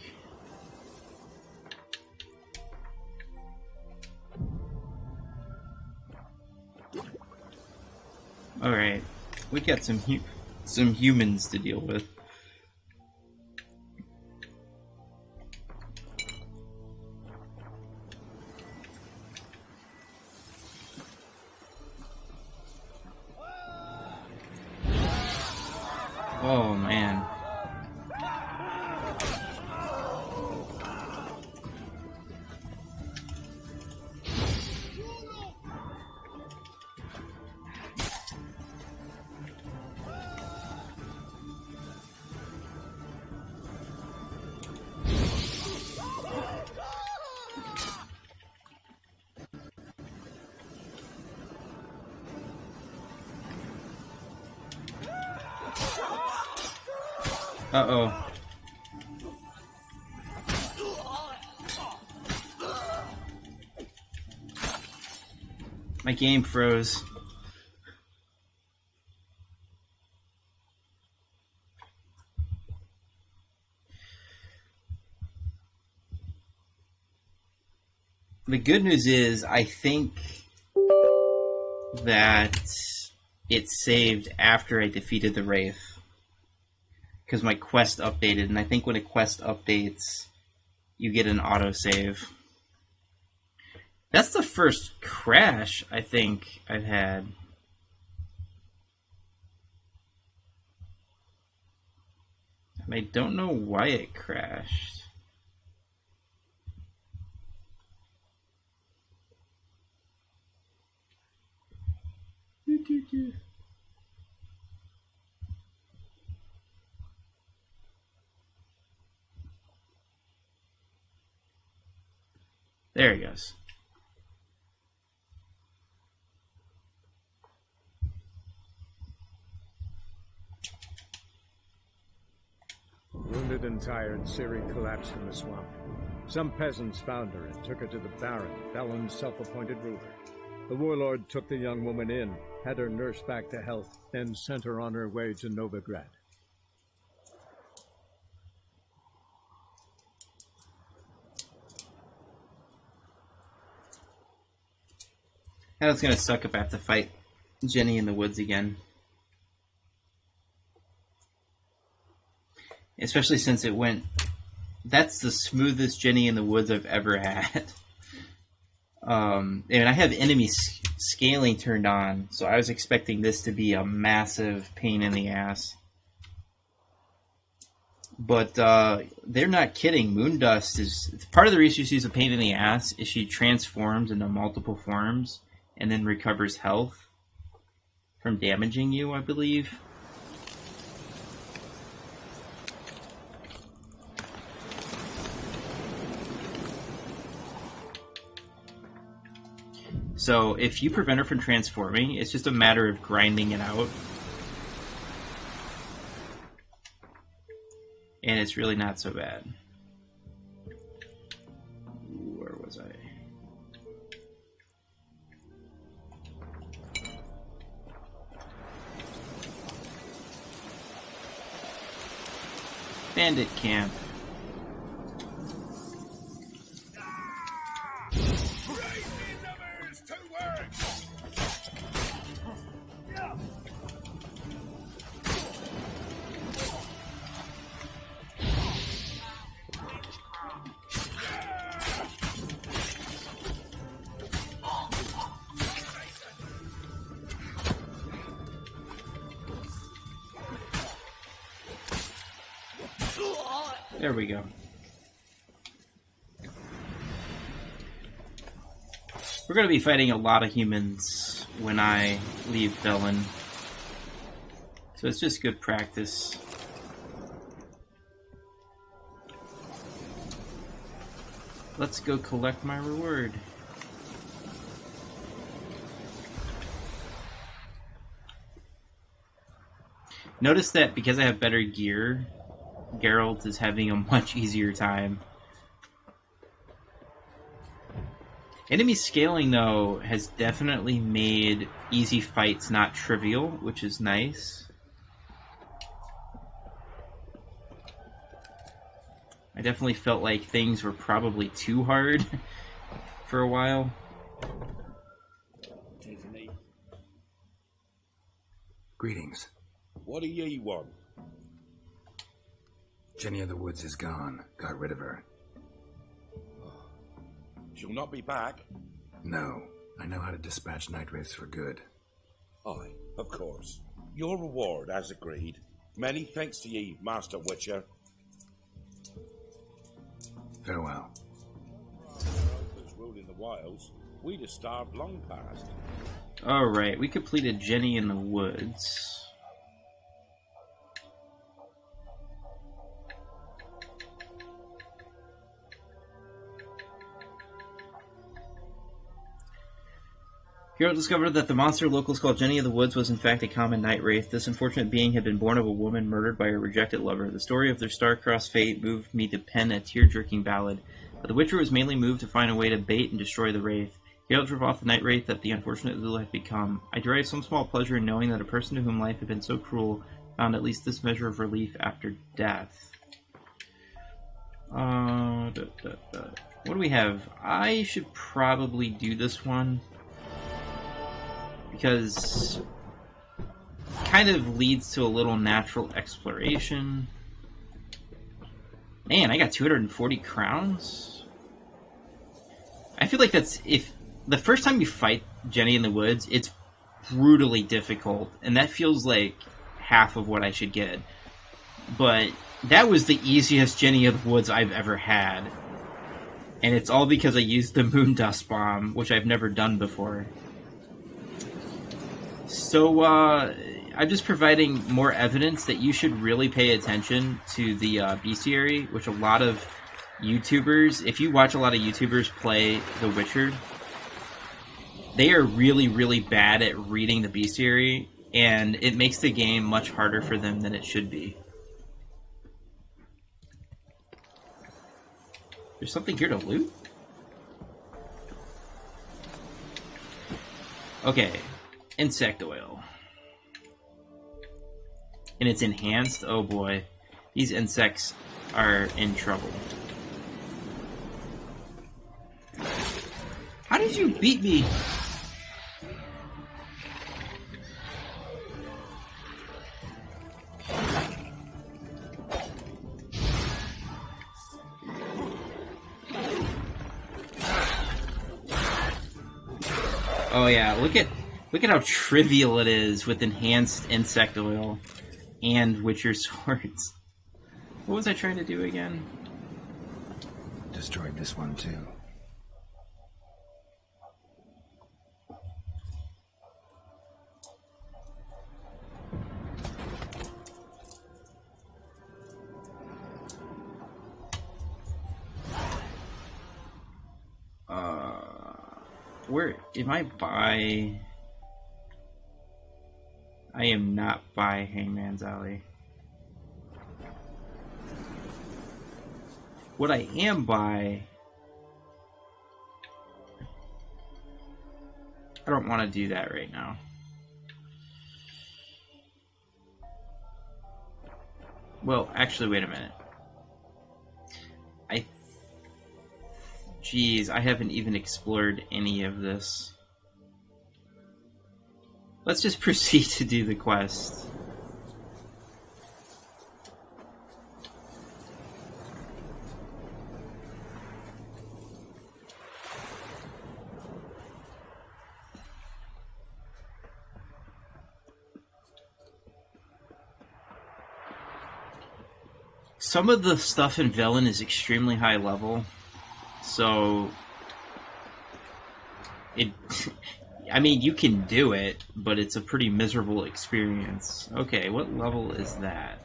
Alright. We got some humans to deal with. Oh, man. Uh-oh. My game froze. The good news is, I think that it saved after I defeated the Wraith. Because my quest updated, and I think when a quest updates, you get an autosave. That's the first crash I think I've had. And I don't know why it crashed. There he goes. Wounded and tired, Ciri collapsed in the swamp. Some peasants found her and took her to the Baron, Velen's self-appointed ruler. The warlord took the young woman in, had her nursed back to health, and sent her on her way to Novigrad. That's gonna suck if I have to fight Jenny in the woods again. Especially since it went... That's the smoothest Jenny in the woods I've ever had. And I have enemy scaling turned on, so I was expecting this to be a massive pain in the ass. But they're not kidding. Moondust is... Part of the reason she's a pain in the ass is she transforms into multiple forms and then recovers health from damaging you, I believe. So if you prevent her from transforming, it's just a matter of grinding it out. And it's really not so bad. Where was I? Bandit camp. There we go. We're going to be fighting a lot of humans when I leave Velen. So it's just good practice. Let's go collect my reward. Notice that because I have better gear, Geralt is having a much easier time. Enemy scaling, though, has definitely made easy fights not trivial, which is nice. I definitely felt like things were probably too hard for a while. Greetings. What do ye want? Jenny of the Woods is gone. Got rid of her. She'll not be back. No. I know how to dispatch night wraiths for good. Aye, of course. Your reward, as agreed. Many thanks to ye, Master Witcher. Farewell. If ruling the wilds, we'd have starved long past. Alright, we completed Jenny in the Woods. Geralt discovered that the monster locals called Jenny of the Woods was in fact a common night wraith. This unfortunate being had been born of a woman murdered by her rejected lover. The story of their star-crossed fate moved me to pen a tear-jerking ballad, but the Witcher was mainly moved to find a way to bait and destroy the wraith. Geralt drove off the night wraith that the unfortunate Lula had become. I derived some small pleasure in knowing that a person to whom life had been so cruel found at least this measure of relief after death. What do we have? I should probably do this one, because it kind of leads to a little natural exploration. Man, I got 240 crowns? I feel like that's... if the first time you fight Jenny in the Woods, it's brutally difficult, and that feels like half of what I should get. But that was the easiest Jenny of the Woods I've ever had. And it's all because I used the Moon Dust Bomb, which I've never done before. So, I'm just providing more evidence that you should really pay attention to the bestiary, which a lot of YouTubers, if you watch a lot of YouTubers play The Witcher, they are really, really bad at reading the bestiary, and it makes the game much harder for them than it should be. There's something here to loot? Okay. Insect oil. And it's enhanced? Oh boy. These insects are in trouble. How did you beat me? Oh yeah, look at how trivial it is with enhanced insect oil and Witcher swords. What was I trying to do again? Destroyed this one too. Where am I by? I am not by Hangman's Alley. What I am by... I don't want to do that right now. Well, actually, wait a minute. Jeez, I haven't even explored any of this. Let's just proceed to do the quest. Some of the stuff in Velen is extremely high level. So, I mean, you can do it, but it's a pretty miserable experience. Okay, what level is that?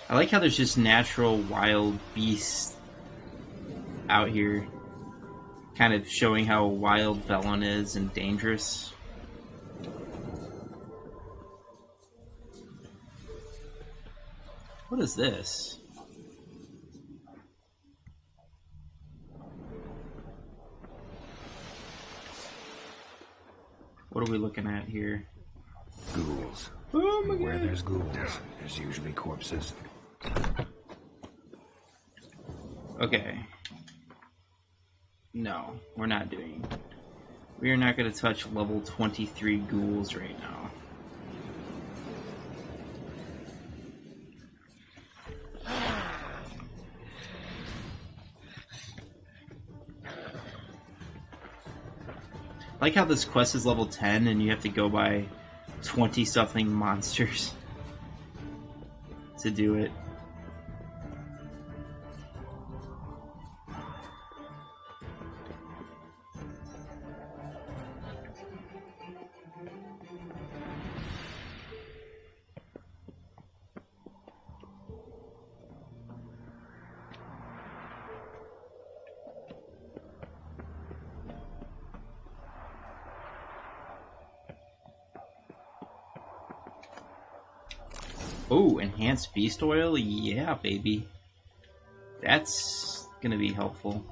I like how there's just natural wild beasts out here, kind of showing how wild Velen is and dangerous. What is this? What are we looking at here? Ghouls. Oh my Where god. there's ghouls, there's usually corpses. Okay. No, we're not doing. We are not going to touch level 23 ghouls right now. I like how this quest is level 10 and you have to go by 20-something monsters to do it. Oh, enhanced beast oil? Yeah, baby. That's gonna be helpful.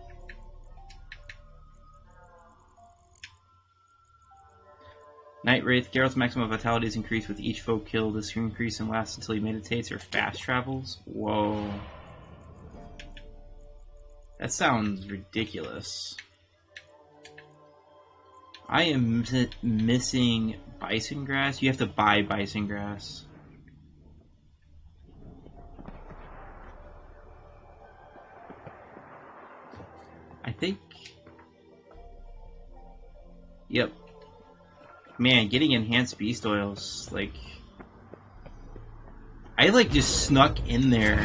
Night Wraith. Geralt's maximum vitality is increased with each foe killed. This can increase and lasts until he meditates or fast travels. Whoa. That sounds ridiculous. I am missing bison grass. You have to buy bison grass. I think... Yep. Man, getting enhanced beast oils, like... I, like, just snuck in there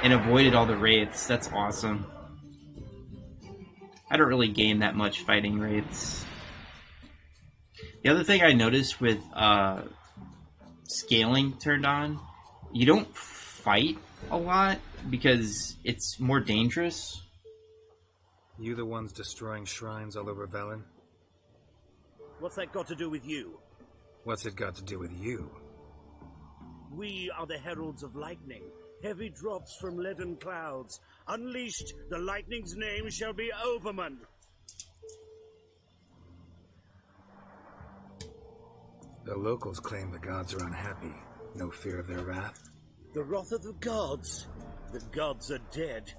and avoided all the wraiths. That's awesome. I don't really gain that much fighting wraiths. The other thing I noticed with scaling turned on, you don't fight a lot because it's more dangerous. You the ones destroying shrines all over Velen? What's that got to do with you? What's it got to do with you? We are the heralds of lightning. Heavy drops from leaden clouds. Unleashed, the lightning's name shall be Overman. The locals claim the gods are unhappy. No fear of their wrath? The wrath of the gods? The gods are dead.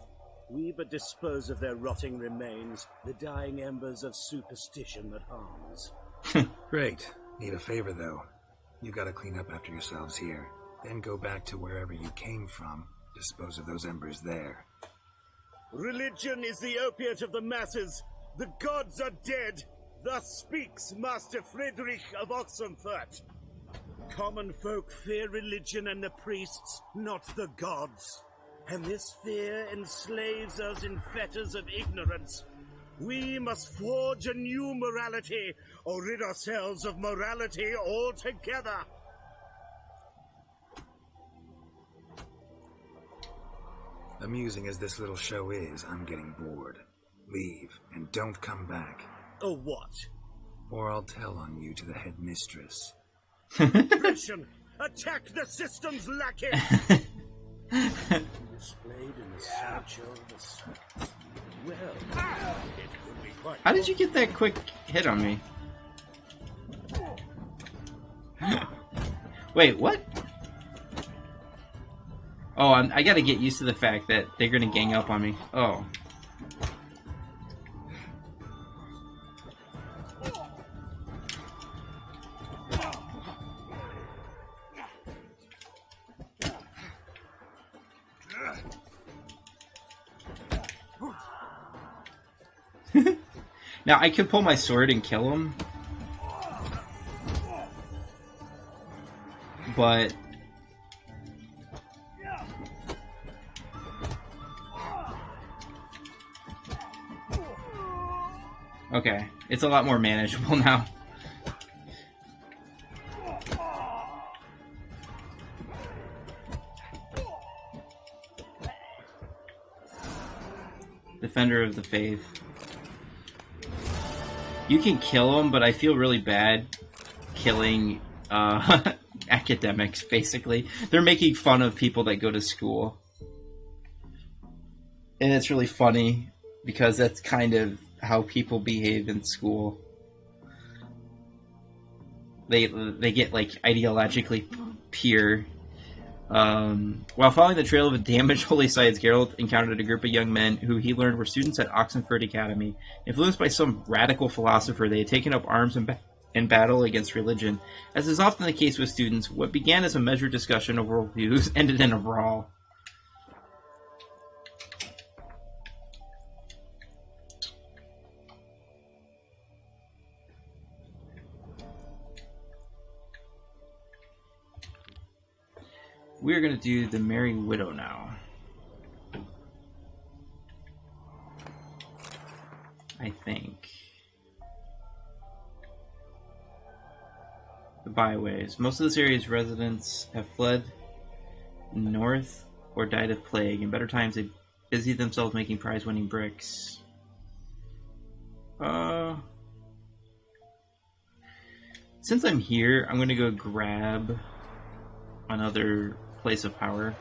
We but dispose of their rotting remains, the dying embers of superstition that harms. Great. Need a favor, though. You gotta clean up after yourselves here. Then go back to wherever you came from. Dispose of those embers there. Religion is the opiate of the masses. The gods are dead. Thus speaks Master Friedrich of Oxenfurt. Common folk fear religion and the priests, not the gods. And this fear enslaves us in fetters of ignorance. We must forge a new morality, or rid ourselves of morality altogether. Amusing as this little show is, I'm getting bored. Leave, and don't come back. Oh, what? Or I'll tell on you to the headmistress. Oppression! Attack the system's lackey! Displayed in the sideshow of the sun. Well, it could be quite... How did you get that quick hit on me? Wait, what? Oh, I gotta get used to the fact that they're gonna gang up on me. Oh. Now, I could pull my sword and kill him. But... okay, it's a lot more manageable now. Defender of the Faith. You can kill them, but I feel really bad killing academics, basically. They're making fun of people that go to school. And it's really funny, because that's kind of how people behave in school. they get like ideologically pure. While following the trail of a damaged holy sites, Geralt encountered a group of young men who he learned were students at Oxenford Academy. Influenced by some radical philosopher, they had taken up arms in battle against religion. As is often the case with students, what began as a measured discussion of worldviews ended in a brawl. We're going to do the Merry Widow now. I think. The byways. Most of this area's residents have fled north or died of plague. In better times, they busied themselves making prize-winning bricks. Since I'm here, I'm going to go grab another place of power.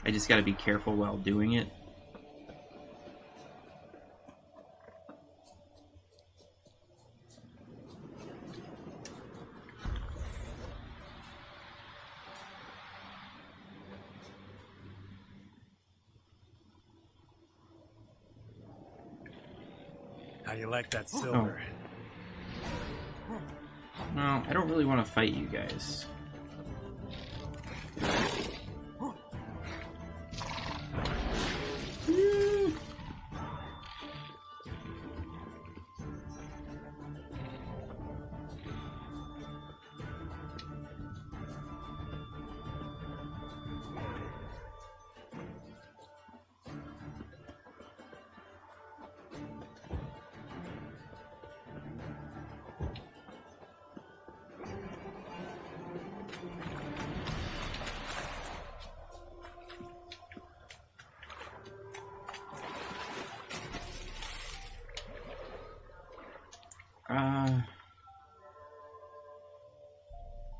I just gotta be careful while doing it. How you like that silver? No, I don't really want to fight you guys.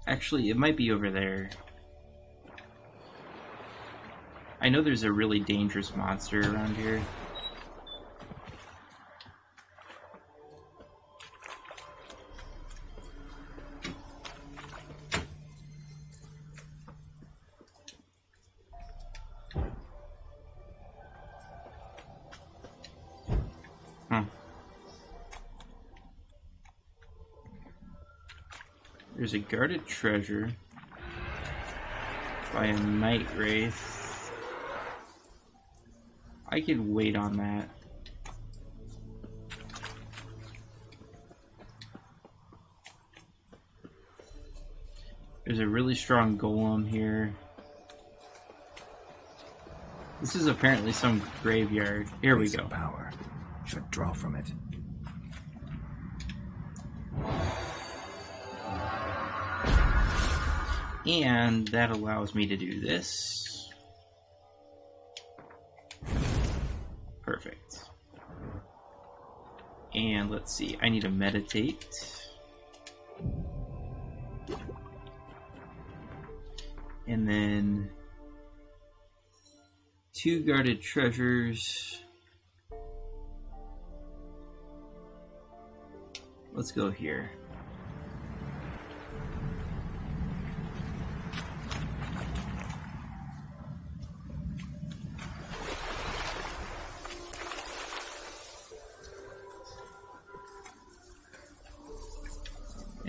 Actually, it might be over there. I know there's a really dangerous monster around here. There's a guarded treasure by a night wraith. I could wait on that. There's a really strong golem here. This is apparently some graveyard. Here we go. Power. Should draw from it. And that allows me to do this. Perfect. And let's see, I need to meditate. And then 2 guarded treasures. Let's go here.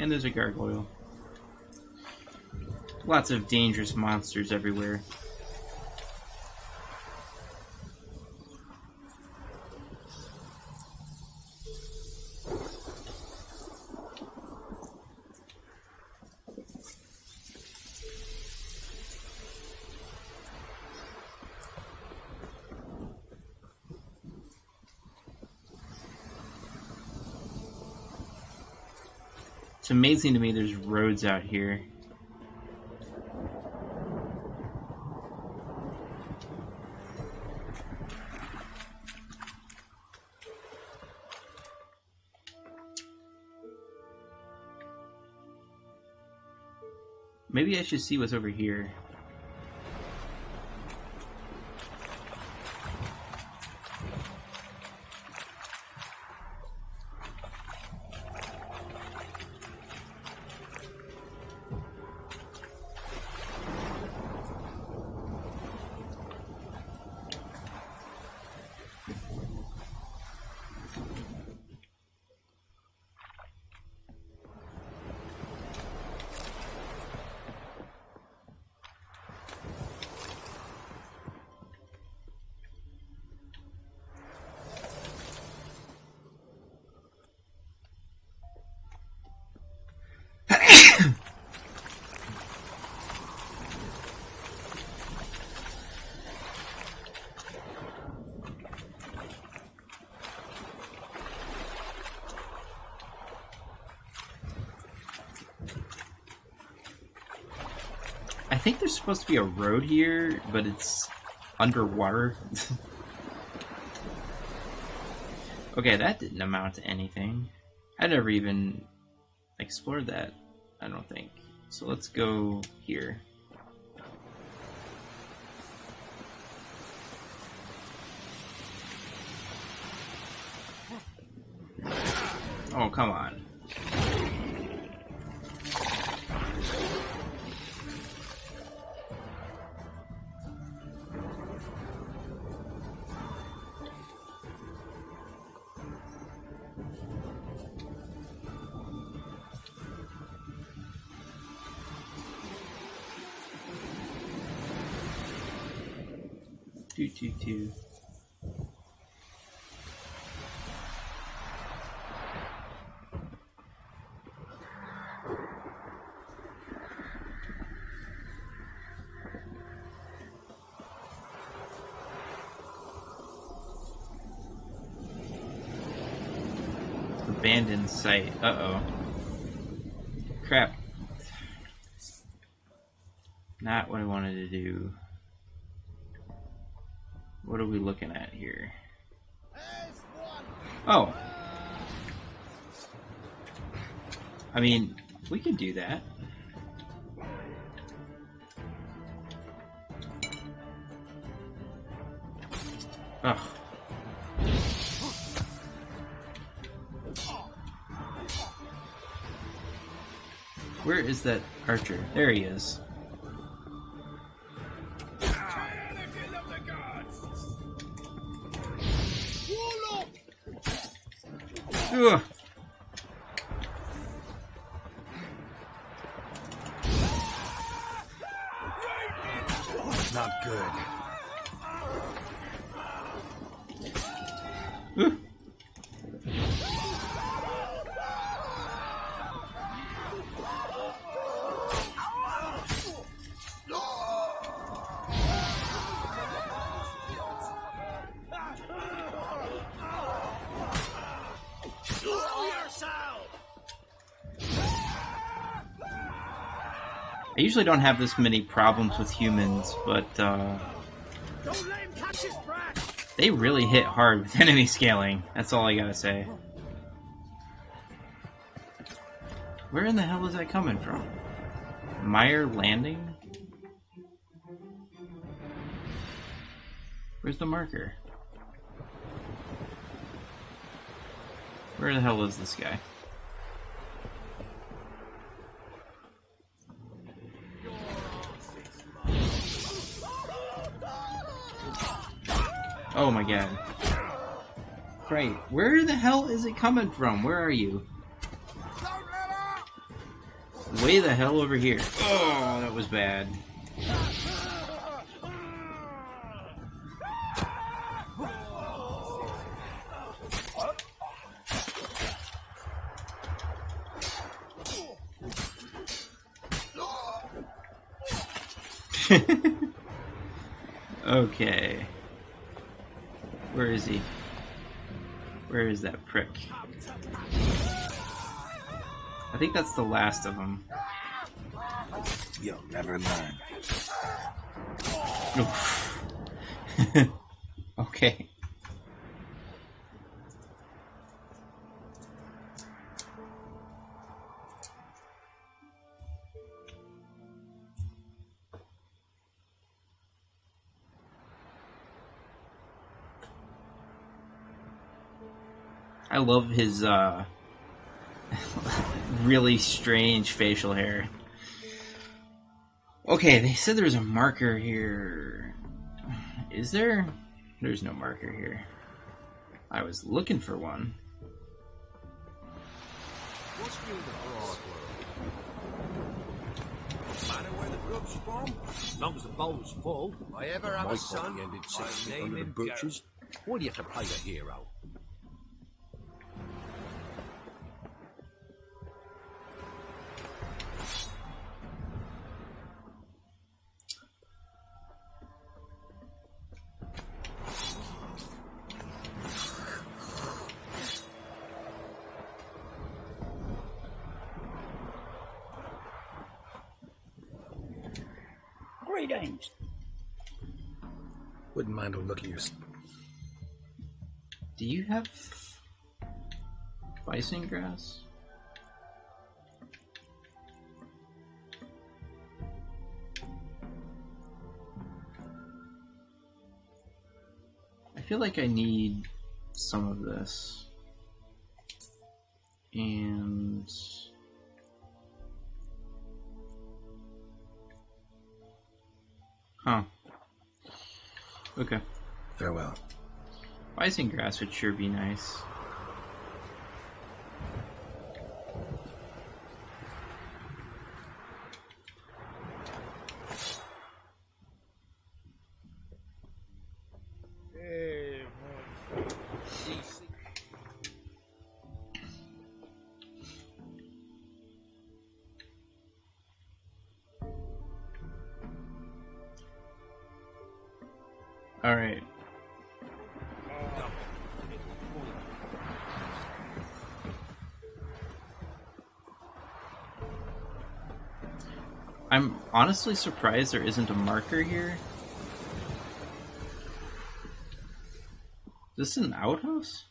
And there's a gargoyle. Lots of dangerous monsters everywhere. It's amazing to me there's roads out here. Maybe I should see what's over here. I think there's supposed to be a road here, but it's underwater. Okay, that didn't amount to anything. I never even explored that, I don't think. So let's go here. Oh, come on. Two. Abandoned site. Uh-oh. Crap. Not what I wanted to do. What are we looking at here? Oh. I mean, we can do that. Ugh. Where is that archer? There he is. Ugh. Not good. I usually don't have this many problems with humans, but they really hit hard with enemy scaling. That's all I gotta say. Where in the hell is that coming from? Meyer Landing? Where's the marker? Where the hell is this guy? Oh my god. Right, where the hell is it coming from? Where are you? Way the hell over here. Oh, that was bad. Okay. Where is he? Where is that prick? I think that's the last of them. You'll never learn. Okay. I love his really strange facial hair. Okay, they said there's a marker here. Is there? There's no marker here. I was looking for one. What's good the matter where the grub's from? As long as the bowl's full. If I ever have a son, ended I'll 6 feet name under the him butchers. Why do you have to play the hero? Greetings. Wouldn't mind a look at your... Do you have bison grass? I feel like I need some of this. And... Huh. Okay. Farewell. Bison grass would sure be nice. Alright. I'm honestly surprised there isn't a marker here. Is this an outhouse?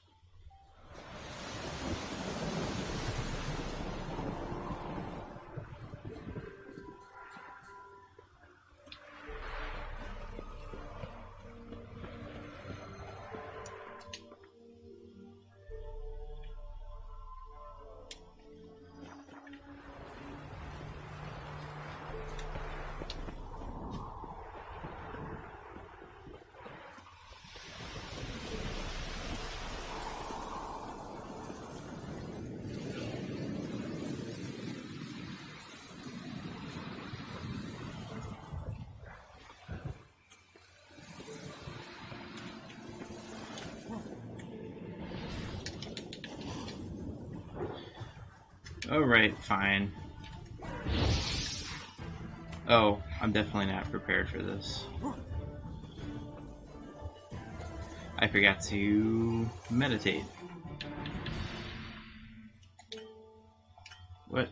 Alright, fine. Oh, I'm definitely not prepared for this. I forgot to meditate. What?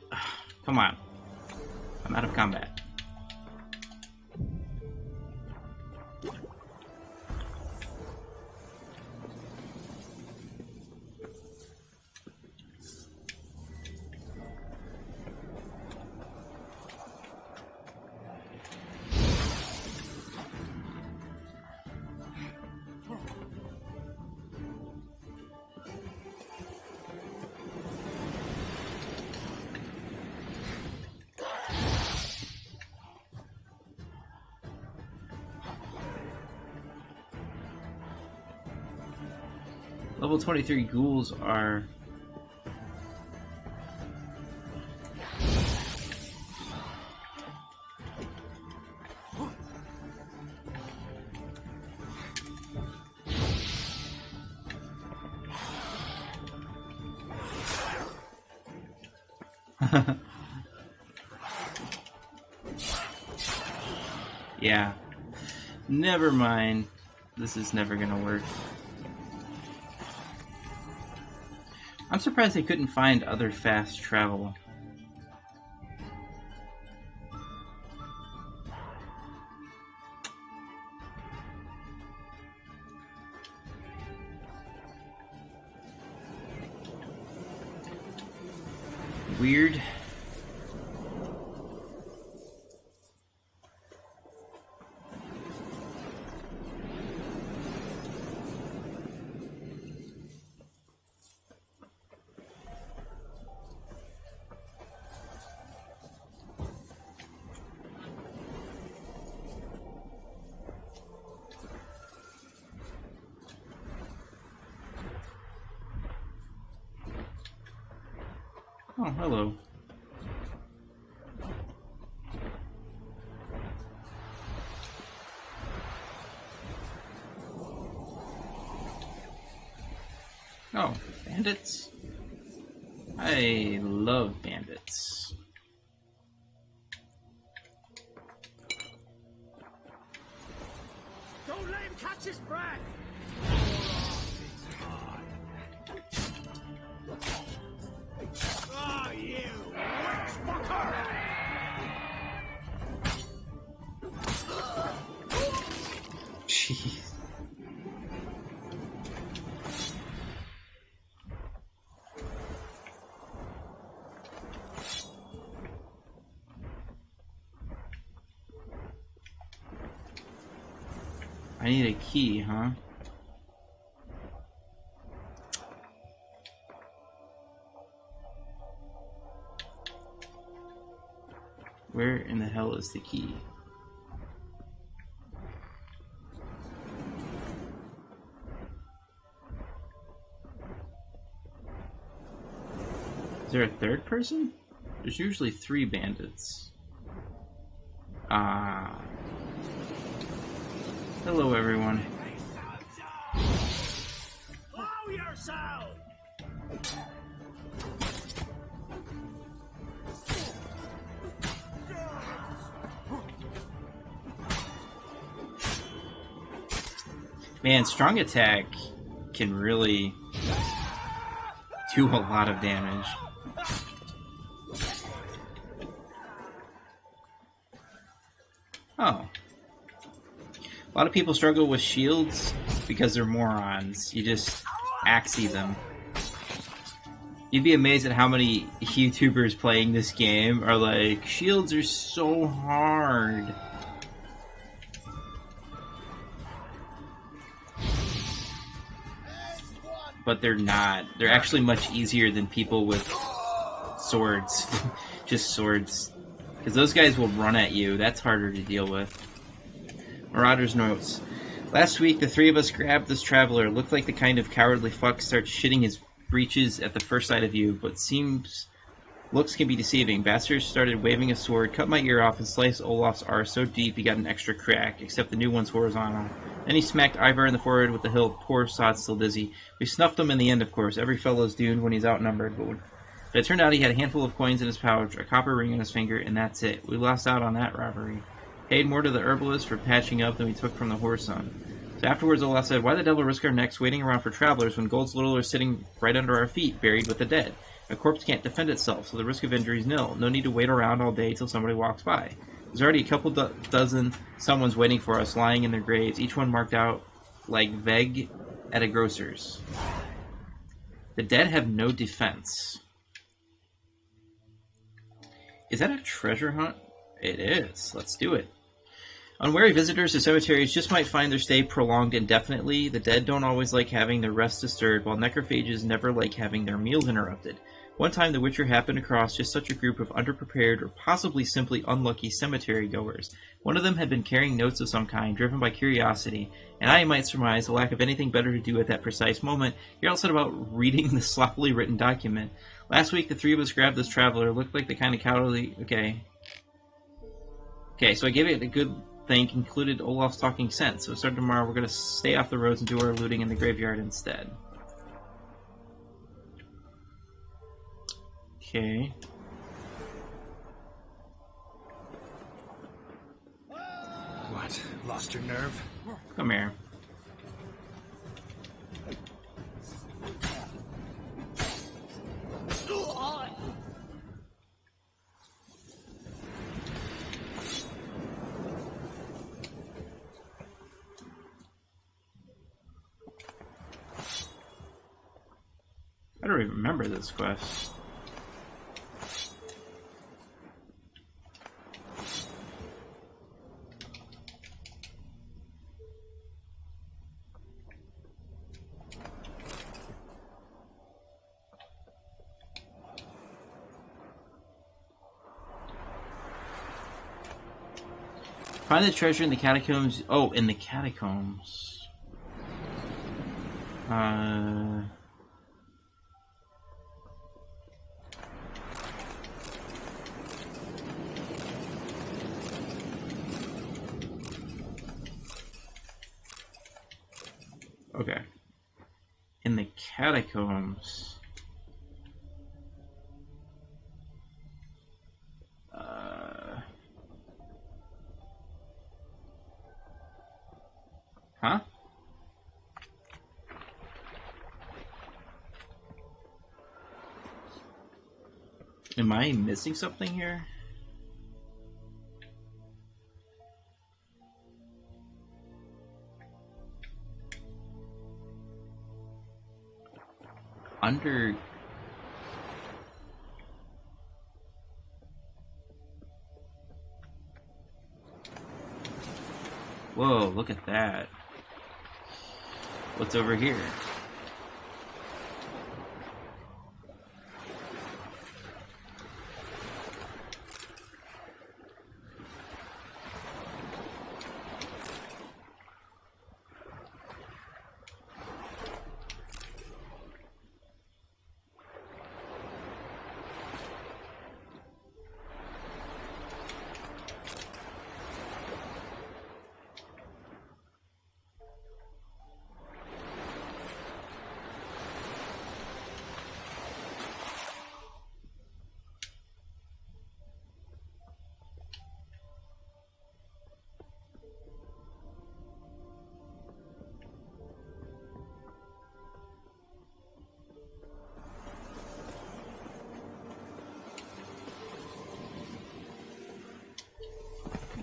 Come on. I'm out of combat. Level 23 ghouls are... Yeah. Never mind. This is never gonna work. I'm surprised they couldn't find other fast travel. Weird. Oh, hello. Oh, bandits? I love bandits. Don't let him catch his breath! Ah, you witch fucker! Jeez. I need a key, huh? Where in the hell is the key? Is there a third person? There's usually 3 bandits. Ah. Hello, everyone. Blow yourself! Man, strong attack can really do a lot of damage. Oh. A lot of people struggle with shields because they're morons. You just axie them. You'd be amazed at how many YouTubers playing this game are like, shields are so hard. But they're not. They're actually much easier than people with swords. Just swords. Because those guys will run at you. That's harder to deal with. Marauder's notes. Last week, the 3 of us grabbed this traveler. Looked like the kind of cowardly fuck starts shitting his breeches at the first sight of you, but seems looks can be deceiving. Bastard started waving a sword, cut my ear off, and sliced Olaf's arse so deep he got an extra crack, except the new one's horizontal. Then he smacked Ivar in the forehead with the hilt. Poor sod, still dizzy. We snuffed him in the end, of course. Every fellow's doomed when he's outnumbered, but it turned out he had a handful of coins in his pouch, a copper ring on his finger, and that's it. We lost out on that robbery. Paid more to the herbalist for patching up than we took from the whoreson. So afterwards, Olaf said, "Why the devil risk our necks waiting around for travelers when Gold's Little are sitting right under our feet, buried with the dead? A corpse can't defend itself, so the risk of injury is nil. No need to wait around all day till somebody walks by. There's already a couple dozen someones waiting for us, lying in their graves, each one marked out like veg at a grocer's. The dead have no defense." Is that a treasure hunt? It is. Let's do it. Unwary visitors to cemeteries just might find their stay prolonged indefinitely. The dead don't always like having their rest disturbed, while necrophages never like having their meals interrupted. One time the Witcher happened across just such a group of underprepared or possibly simply unlucky cemetery goers. One of them had been carrying notes of some kind, driven by curiosity, and I might surmise the lack of anything better to do at that precise moment. You're all set about reading the sloppily written document. Last week the 3 of us grabbed this traveler. Looked like the kind of cowardly... Okay, so I gave it a good think, included Olaf's talking sense. So starting tomorrow, we're going to stay off the roads and do our looting in the graveyard instead. Okay. What? Lost your nerve? Come here. I don't even remember this quest. Find the treasure in the catacombs. Oh, in the catacombs. Okay. In the catacombs. Huh? Am I missing something here? under... Whoa, look at that. What's over here?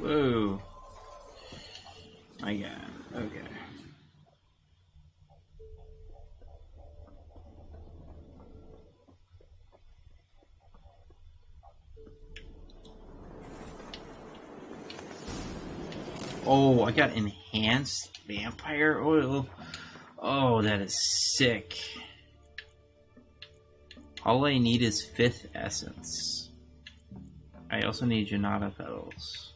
Whoa. My God. Okay. Oh, I got enhanced vampire oil. Oh, that is sick. All I need is 5th essence. I also need Janata petals.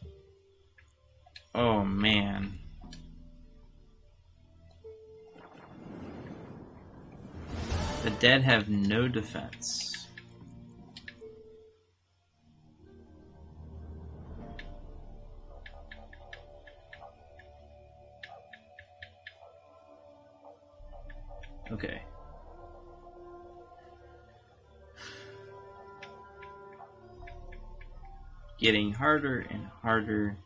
Oh, man. The dead have no defense. Okay. Getting harder and harder.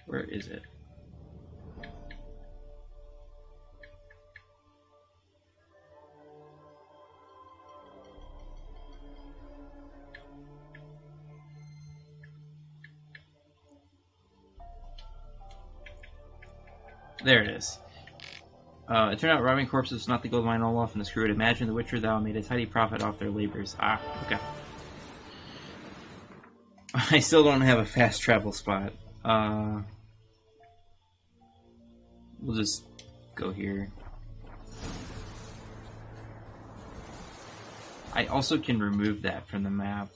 Where is it? There it is. It turned out robbing corpses was not the gold mine Olaf and the screw had imagined. The Witcher thou made a tidy profit off their labors. Ah, okay. I still don't have a fast travel spot. We'll just go here. I also can remove that from the map.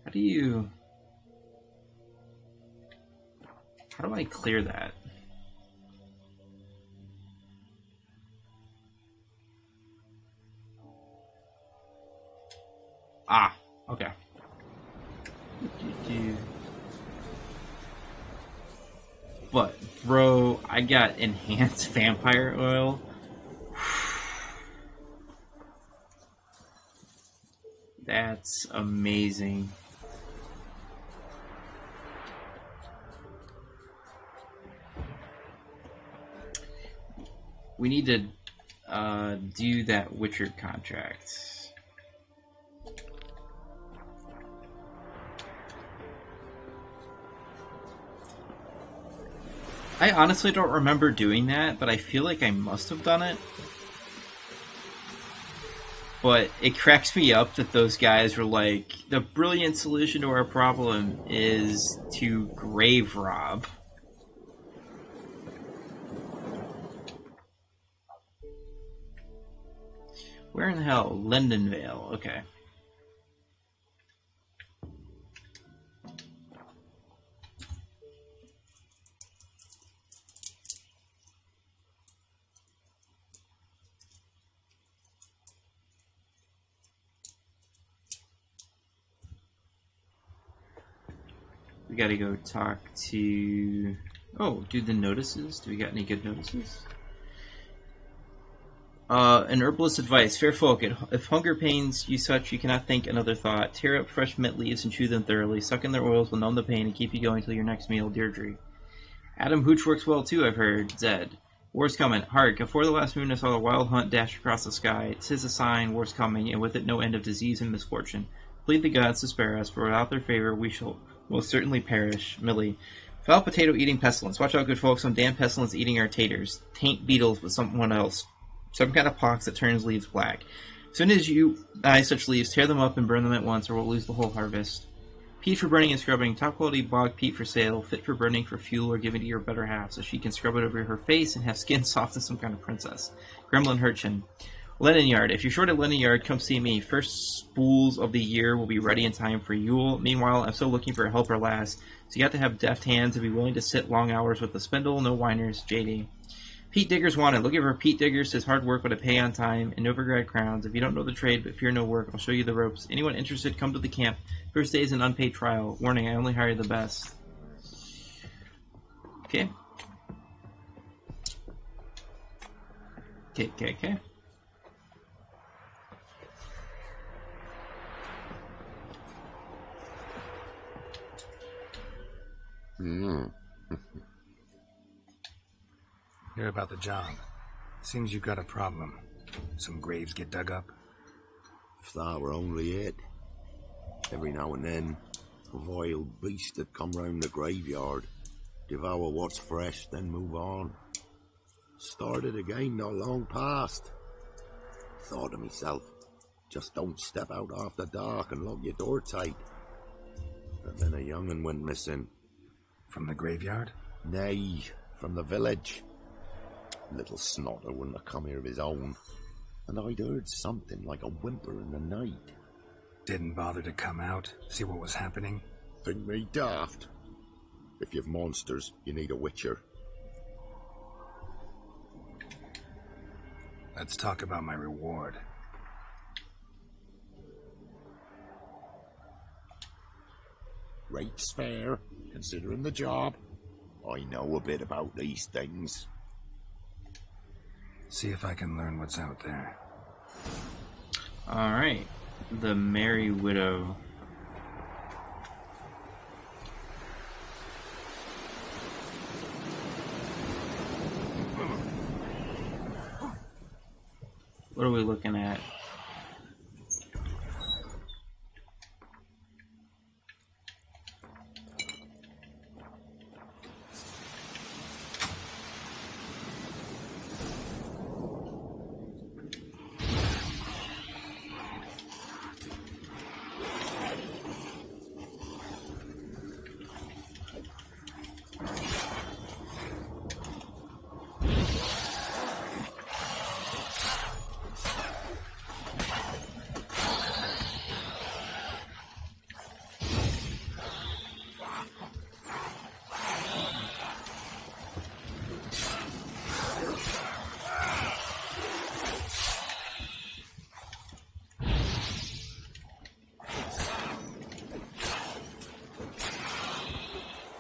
How do I clear that? Ah, okay. But, bro, I got enhanced vampire oil. That's amazing. We need to do that Witcher contract. I honestly don't remember doing that, but I feel like I must have done it. But it cracks me up that those guys were like, the brilliant solution to our problem is to grave rob. Where in the hell? Lindenvale, okay. We gotta go talk to... Oh, do the notices? Do we got any good notices? An herbalist advice. Fair folk, if hunger pains you such you cannot think another thought, tear up fresh mint leaves and chew them thoroughly. Suck in their oils will numb the pain and keep you going till your next meal, Deirdre. Adam Hooch works well too, I've heard. Zed. War's coming. Hark, afore the last moon I saw a wild hunt dash across the sky. 'Tis a sign, war's coming, and with it no end of disease and misfortune. Plead the gods to spare us, for without their favor we shall most certainly perish. Millie. Foul potato-eating pestilence. Watch out, good folks, some damn pestilence eating our taters. Taint beetles with someone else. Some kind of pox that turns leaves black. As soon as you eye such leaves, tear them up and burn them at once, or we'll lose the whole harvest. Peat for burning and scrubbing. Top-quality bog peat for sale, fit for burning for fuel or giving to your better half, so she can scrub it over her face and have skin soft as some kind of princess. Gremlin Hurchin. Linen Yard. If you're short at Linen Yard, come see me. First spools of the year will be ready in time for Yule. Meanwhile, I'm still looking for a helper lass, so you got to have deft hands and be willing to sit long hours with the spindle. No whiners. JD. Peat diggers wanted. Looking for peat diggers. Says hard work with a pay on time and Novigrad crowns. If you don't know the trade but fear no work, I'll show you the ropes. Anyone interested, come to the camp. First day is an unpaid trial. Warning, I only hire the best. Okay. Okay. Hear about the job. Seems you got a problem. Some graves get dug up? If that were only it. Every now and then, a vile beast that come round the graveyard, devour what's fresh, then move on. Started again not long past. Thought to myself, just don't step out after dark and lock your door tight. And then a young'un went missing. From the graveyard? Nay, from the village. Little snotter wouldn't have come here of his own, and I'd heard something like a whimper in the night. Didn't bother to come out, see what was happening? Think me daft? If you've monsters, you need a witcher. Let's talk about my reward. Rate's fair, considering the job. I know a bit about these things. See if I can learn what's out there. Alright. The Merry Widow. What are we looking at?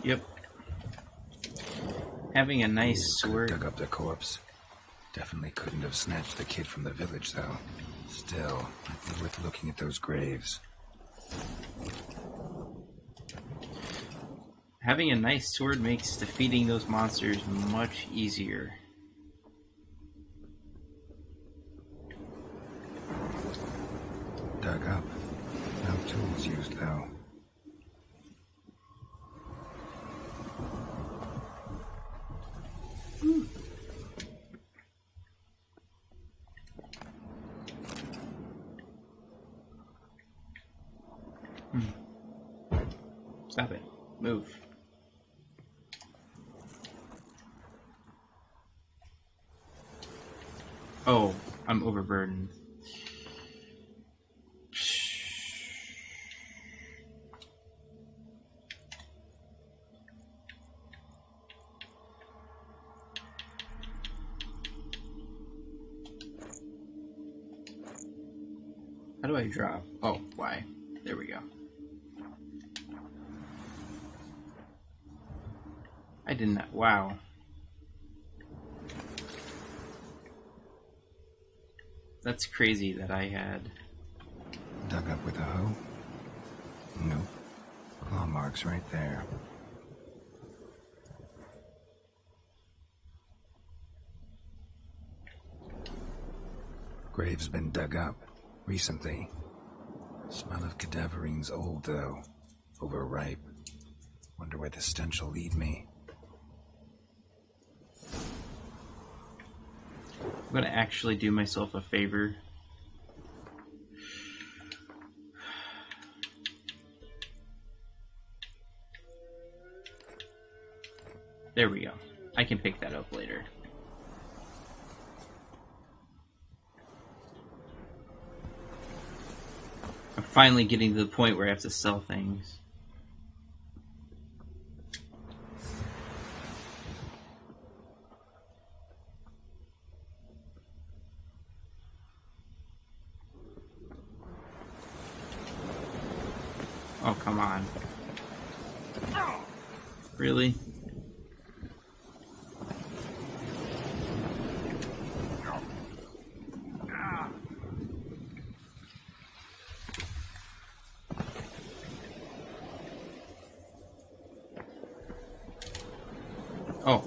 Yep. Having a nice sword. Dug up the corpse. Definitely couldn't have snatched the kid from the village, though. Still, it'd be worth looking at those graves. Having a nice sword makes defeating those monsters much easier. Dug up. No tools used, though. Stop it. Move. Oh, I'm overburdened. How do I drop? Oh, why? There we go. I did not. Wow. That's crazy that I had. Dug up with a hoe? Nope. Claw marks right there. Grave's been dug up recently. Smell of cadaverine's old, though. Overripe. Wonder where the stench will lead me. I'm gonna actually do myself a favor. There we go. I can pick that up later. I'm finally getting to the point where I have to sell things. Oh, come on. Really? Oh.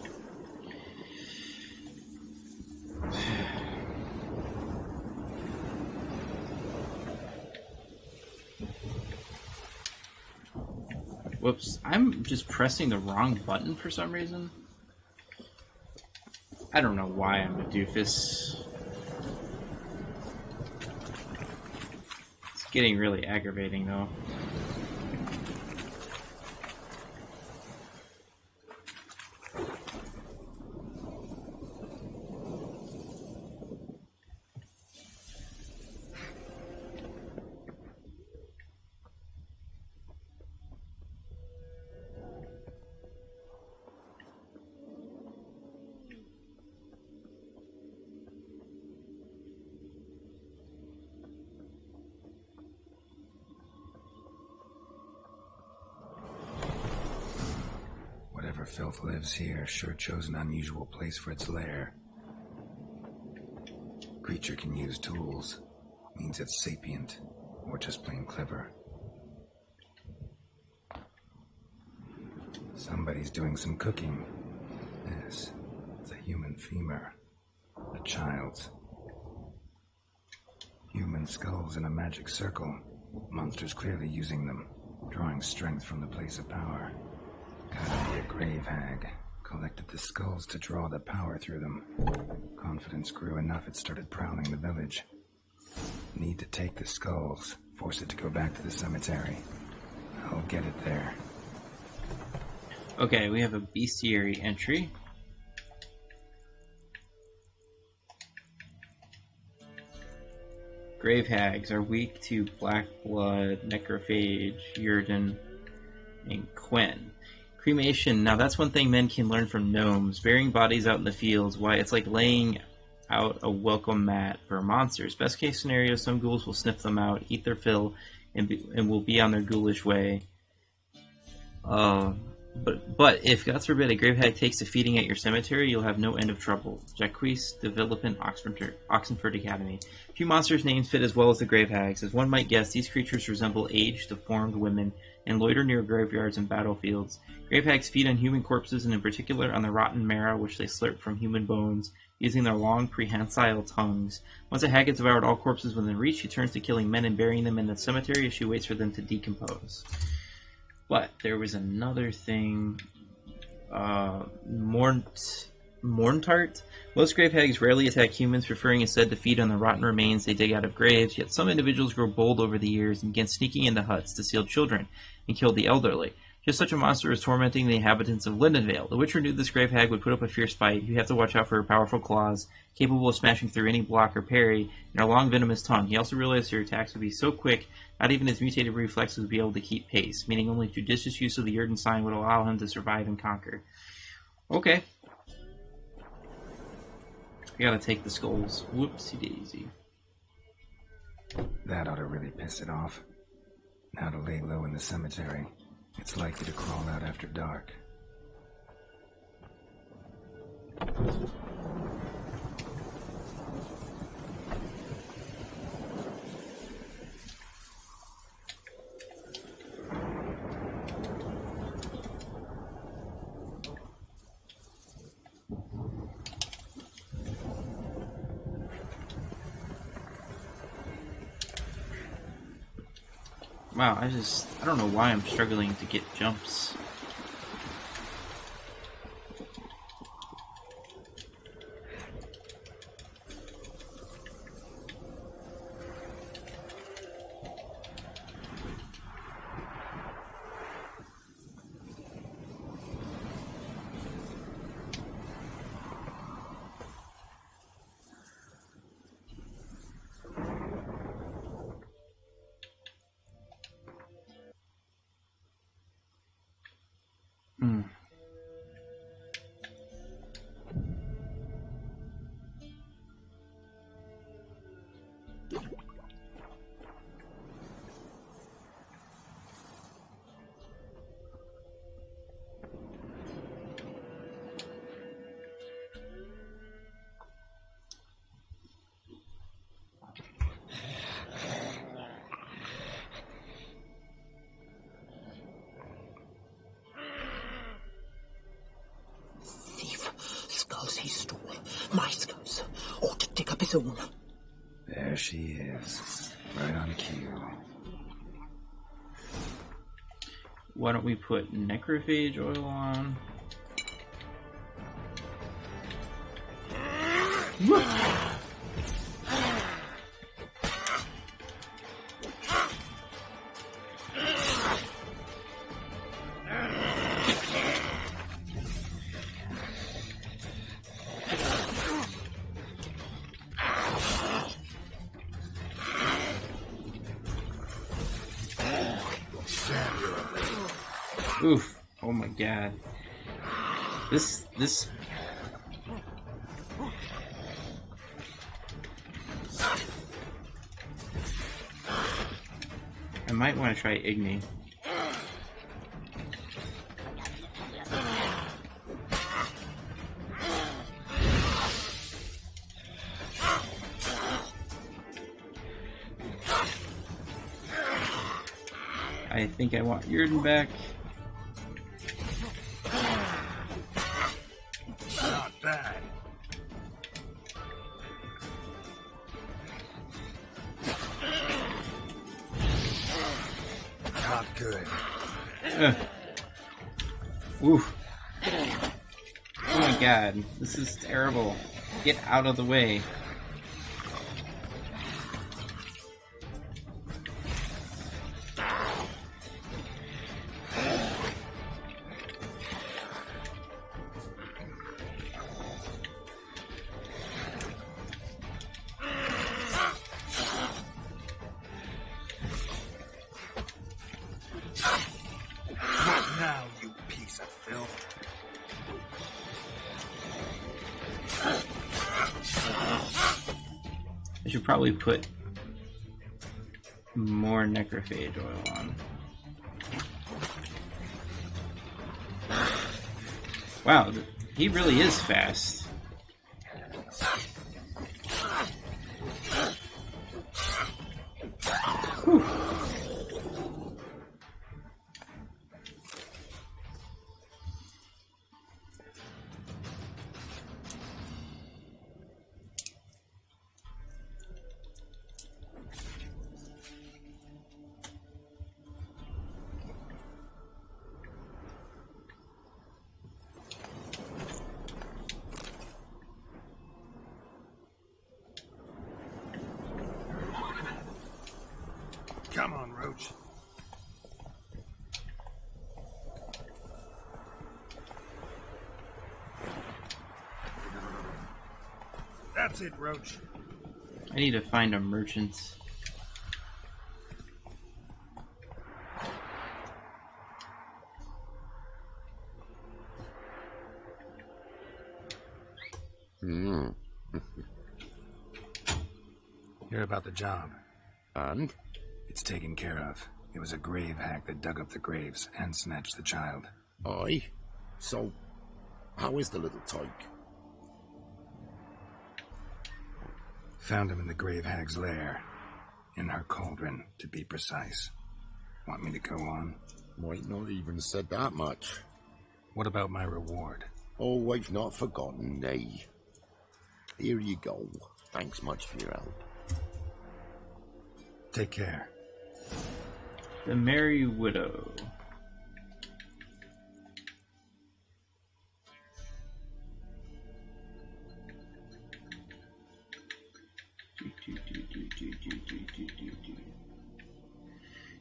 Whoops, I'm just pressing the wrong button for some reason. I don't know why I'm a doofus. It's getting really aggravating though. Whatever filth lives here sure chose an unusual place for its lair. Creature can use tools. Means it's sapient, or just plain clever. Somebody's doing some cooking. Yes, it's a human femur. A child's. Human skulls in a magic circle. Monsters clearly using them, drawing strength from the place of power. Gotta be a grave hag. Collected the skulls to draw the power through them. Confidence grew enough it started prowling the village. Need to take the skulls, force it to go back to the cemetery. I'll get it there. Okay, we have a bestiary entry. Grave hags are weak to black blood, necrophage, Yrden, and Quen. Cremation. Now that's one thing men can learn from gnomes. Burying bodies out in the fields. Why, it's like laying out a welcome mat for monsters. Best case scenario, some ghouls will sniff them out, eat their fill, and will be on their ghoulish way. But if, God forbid, a grave hag takes to feeding at your cemetery, you'll have no end of trouble. Jacques Development, Oxenford Academy. Few monsters' names fit as well as the grave hags. As one might guess, these creatures resemble aged, deformed women and loiter near graveyards and battlefields. Grave hags feed on human corpses, and in particular on the rotten marrow which they slurp from human bones, using their long, prehensile tongues. Once a hag has devoured all corpses within reach, she turns to killing men and burying them in the cemetery as she waits for them to decompose. But there was another thing. Morntart. Most grave hags rarely attack humans, preferring instead to feed on the rotten remains they dig out of graves, yet some individuals grow bold over the years and begin sneaking into huts to steal children and kill the elderly. Just such a monster is tormenting the inhabitants of Lindenvale. The Witcher knew this grave hag would put up a fierce fight. You have to watch out for her powerful claws, capable of smashing through any block or parry, and her long venomous tongue. He also realized her attacks would be so quick, not even his mutated reflexes would be able to keep pace, meaning only judicious use of the Yrden sign would allow him to survive and conquer. Okay. I gotta take the skulls. Whoopsie daisy. That ought to really piss it off. Now to lay low in the cemetery. It's likely to crawl out after dark. Wow, I don't know why I'm struggling to get jumps. Skulls he stole. My skulls. Ought to dig up his own. There she is. Right on cue. Why don't we put necrophage oil on? Oof. Oh my god. This... I might want to try Igni. I think I want Yurden back. Not bad. Not good. Oof. Oh my god, this is terrible. Get out of the way. Now, you piece of filth. I should probably put more necrophage oil on. Wow, he really is fast. Whew. Come on, Roach. That's it, Roach. I need to find a merchant. Hear about the job. And? It's taken care of. It was a grave hack that dug up the graves and snatched the child. Aye. So, how is the little tyke? Found him in the grave hag's lair. In her cauldron, to be precise. Want me to go on? Might not even said that much. What about my reward? Oh, I've not forgotten, nay. Here you go. Thanks much for your help. Take care. The Merry Widow.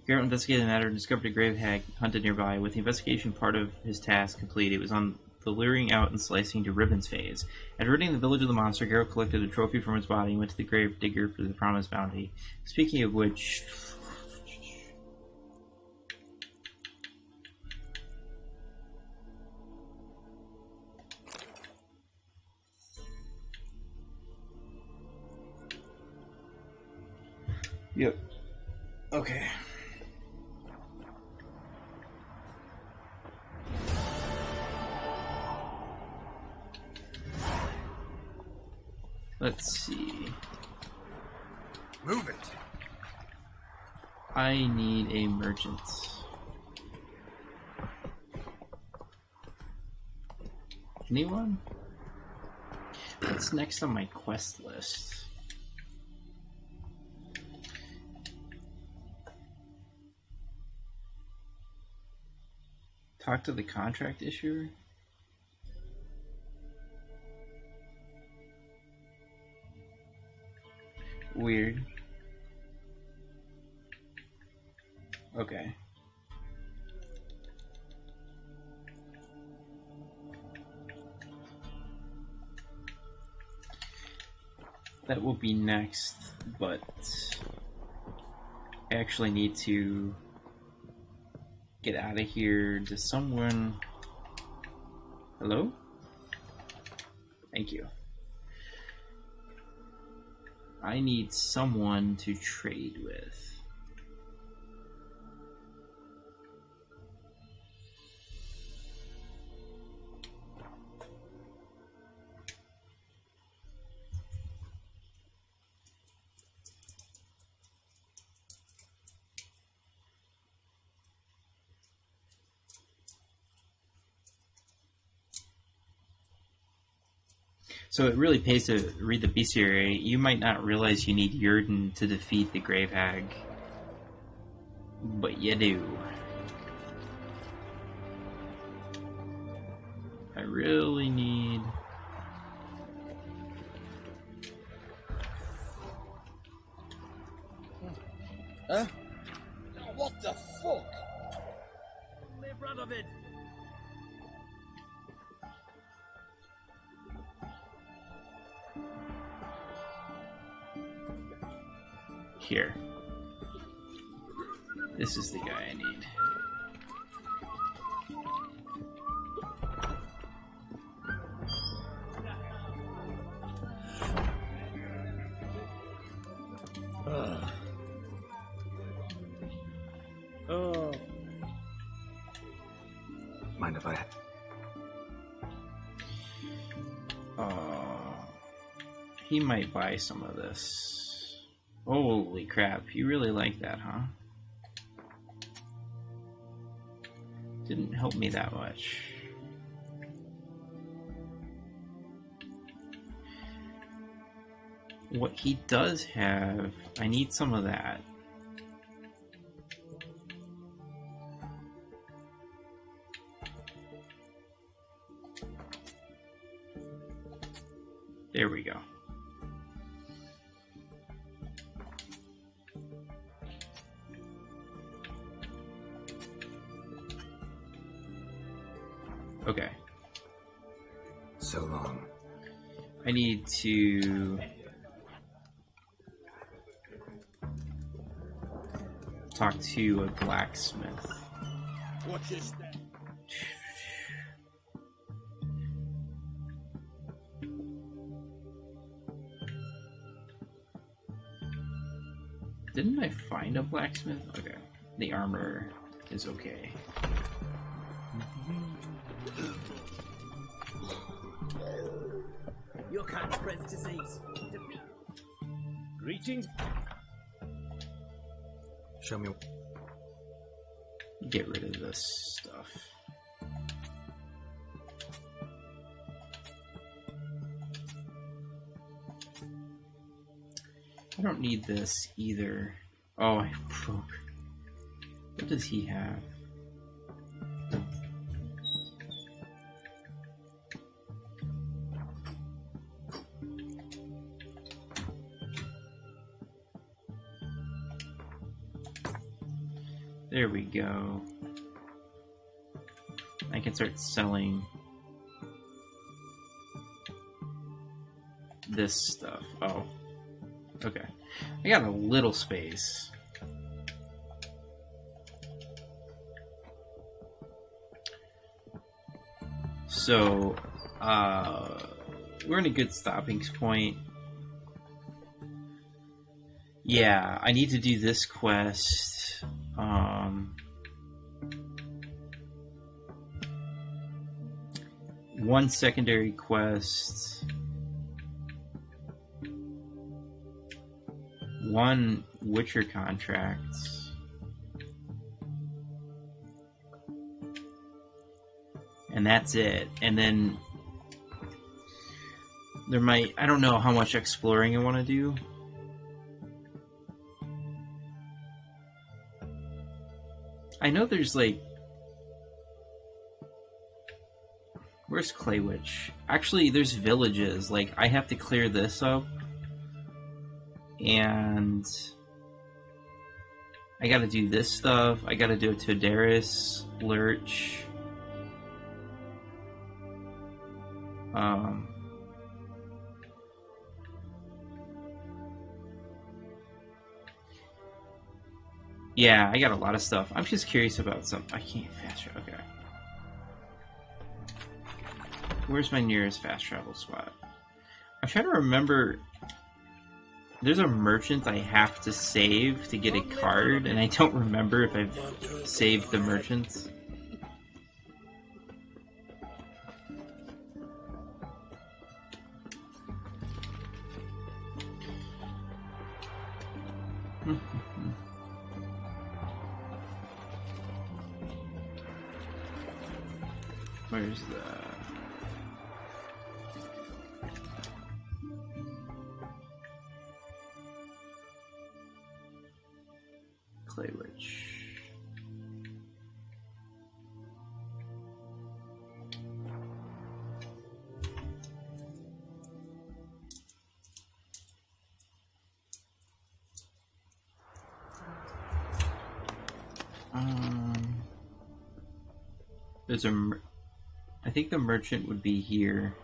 Garrett investigated the matter and discovered a grave hag hunted nearby. With the investigation part of his task complete, it was on the luring out and slicing to ribbons phase. After ridding the village of the monster, Garrett collected a trophy from its body and went to the grave digger for the promised bounty. Speaking of which... Yep. Okay. Let's see. Move it. I need a merchant. Anyone? What's next on my quest list? Talk to the contract issuer? Weird. Okay. That will be next, but I actually need to get out of here. Does someone... Hello? Thank you. I need someone to trade with. So it really pays to read the bestiary. You might not realize you need Yrden to defeat the Grave Hag, but you do. I really need... Huh? What the fuck? Live right of it. Here. This is the guy I need. Oh. Mind if I... He might buy some of this. Holy crap, you really like that, huh? Didn't help me that much. What he does have, I need some of that. There we go. Okay. So long. I need to talk to a blacksmith. Watch your step. Didn't I find a blacksmith? Okay. The armor is okay. Your kind spreads disease. Greetings. Show me. Get rid of this stuff. I don't need this either. Oh, I broke does he have? There we go. I can start selling this stuff. Oh, okay. I got a little space. So, we're in a good stopping point. Yeah, I need to do this quest. One secondary quest. One Witcher contract. And that's it. And then there might, I don't know how much exploring I want to do. I know there's like, where's Claywitch? Actually, there's villages. Like, I have to clear this up. And I gotta do this stuff. I gotta do a Todaris, Lurch. Yeah, I got a lot of stuff. I'm just curious about some. I can't fast travel. Okay. Where's my nearest fast travel spot? I'm trying to remember. There's a merchant I have to save to get a card, and I don't remember if I've saved the merchants. Where's the... Claywitch. There's a... I think the merchant would be here.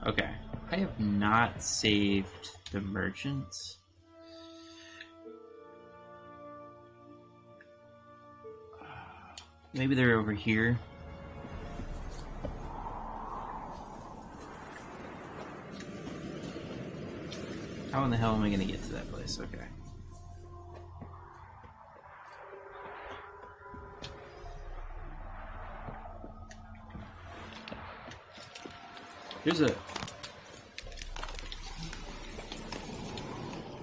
Okay. I have not saved the merchants. Maybe they're over here. How in the hell am I going to get to that place? Okay. There's a...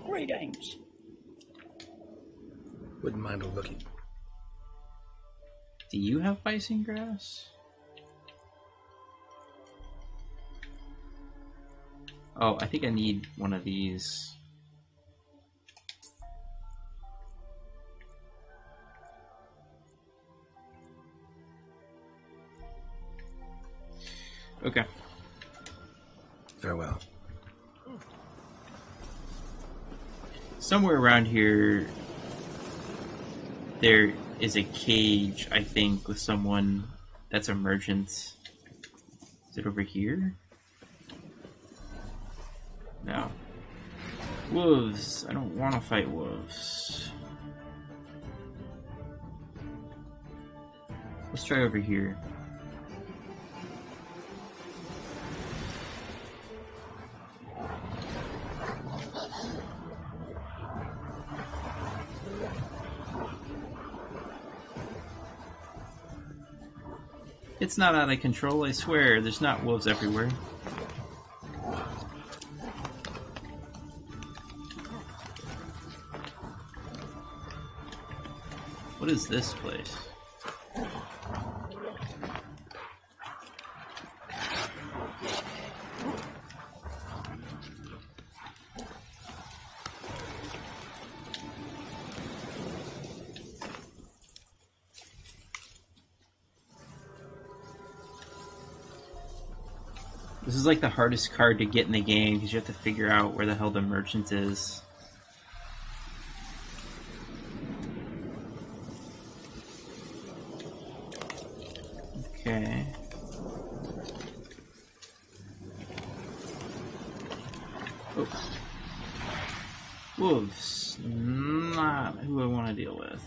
Greetings. Wouldn't mind a looking. Do you have bison grass? Oh, I think I need one of these. Okay. Farewell. Somewhere around here, there is a cage, I think, with someone that's a merchant. Is it over here? No. Wolves. I don't want to fight wolves. Let's try over here. It's not out of control, I swear. There's not wolves everywhere. What is this place? This is like the hardest card to get in the game because you have to figure out where the hell the merchant is. Okay. Oops. Wolves. Not who I want to deal with.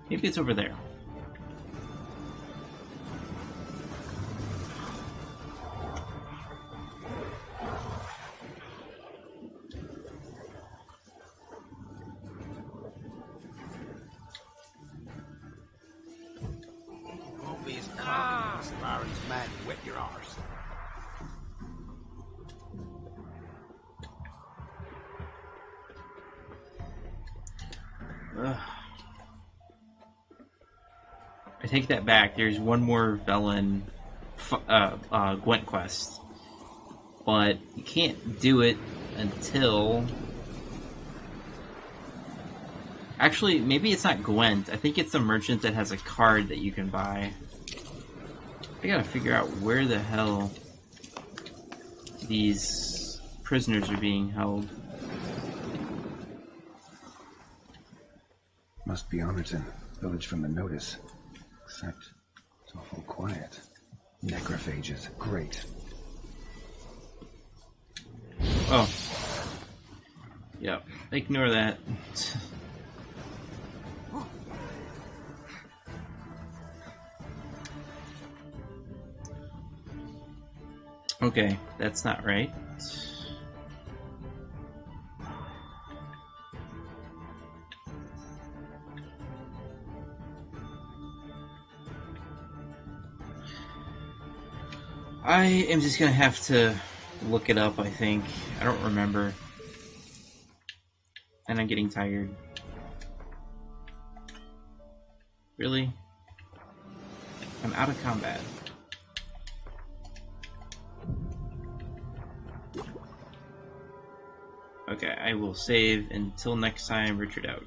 Maybe it's over there. Won't be as common as Larry's man who wet your arse. Ugh. I take that back. There's one more Velen Gwent quest, but you can't do it until. Actually, maybe it's not Gwent. I think it's a merchant that has a card that you can buy. I gotta figure out where the hell these prisoners are being held. Must be Honorton, village from the notice. Except it's awful quiet. Necrophages, great. Oh. Yep, ignore that. Okay, that's not right. I am just gonna have to look it up, I think. I don't remember. And I'm getting tired. Really? I'm out of combat. Okay, I will save until next time. Richard out.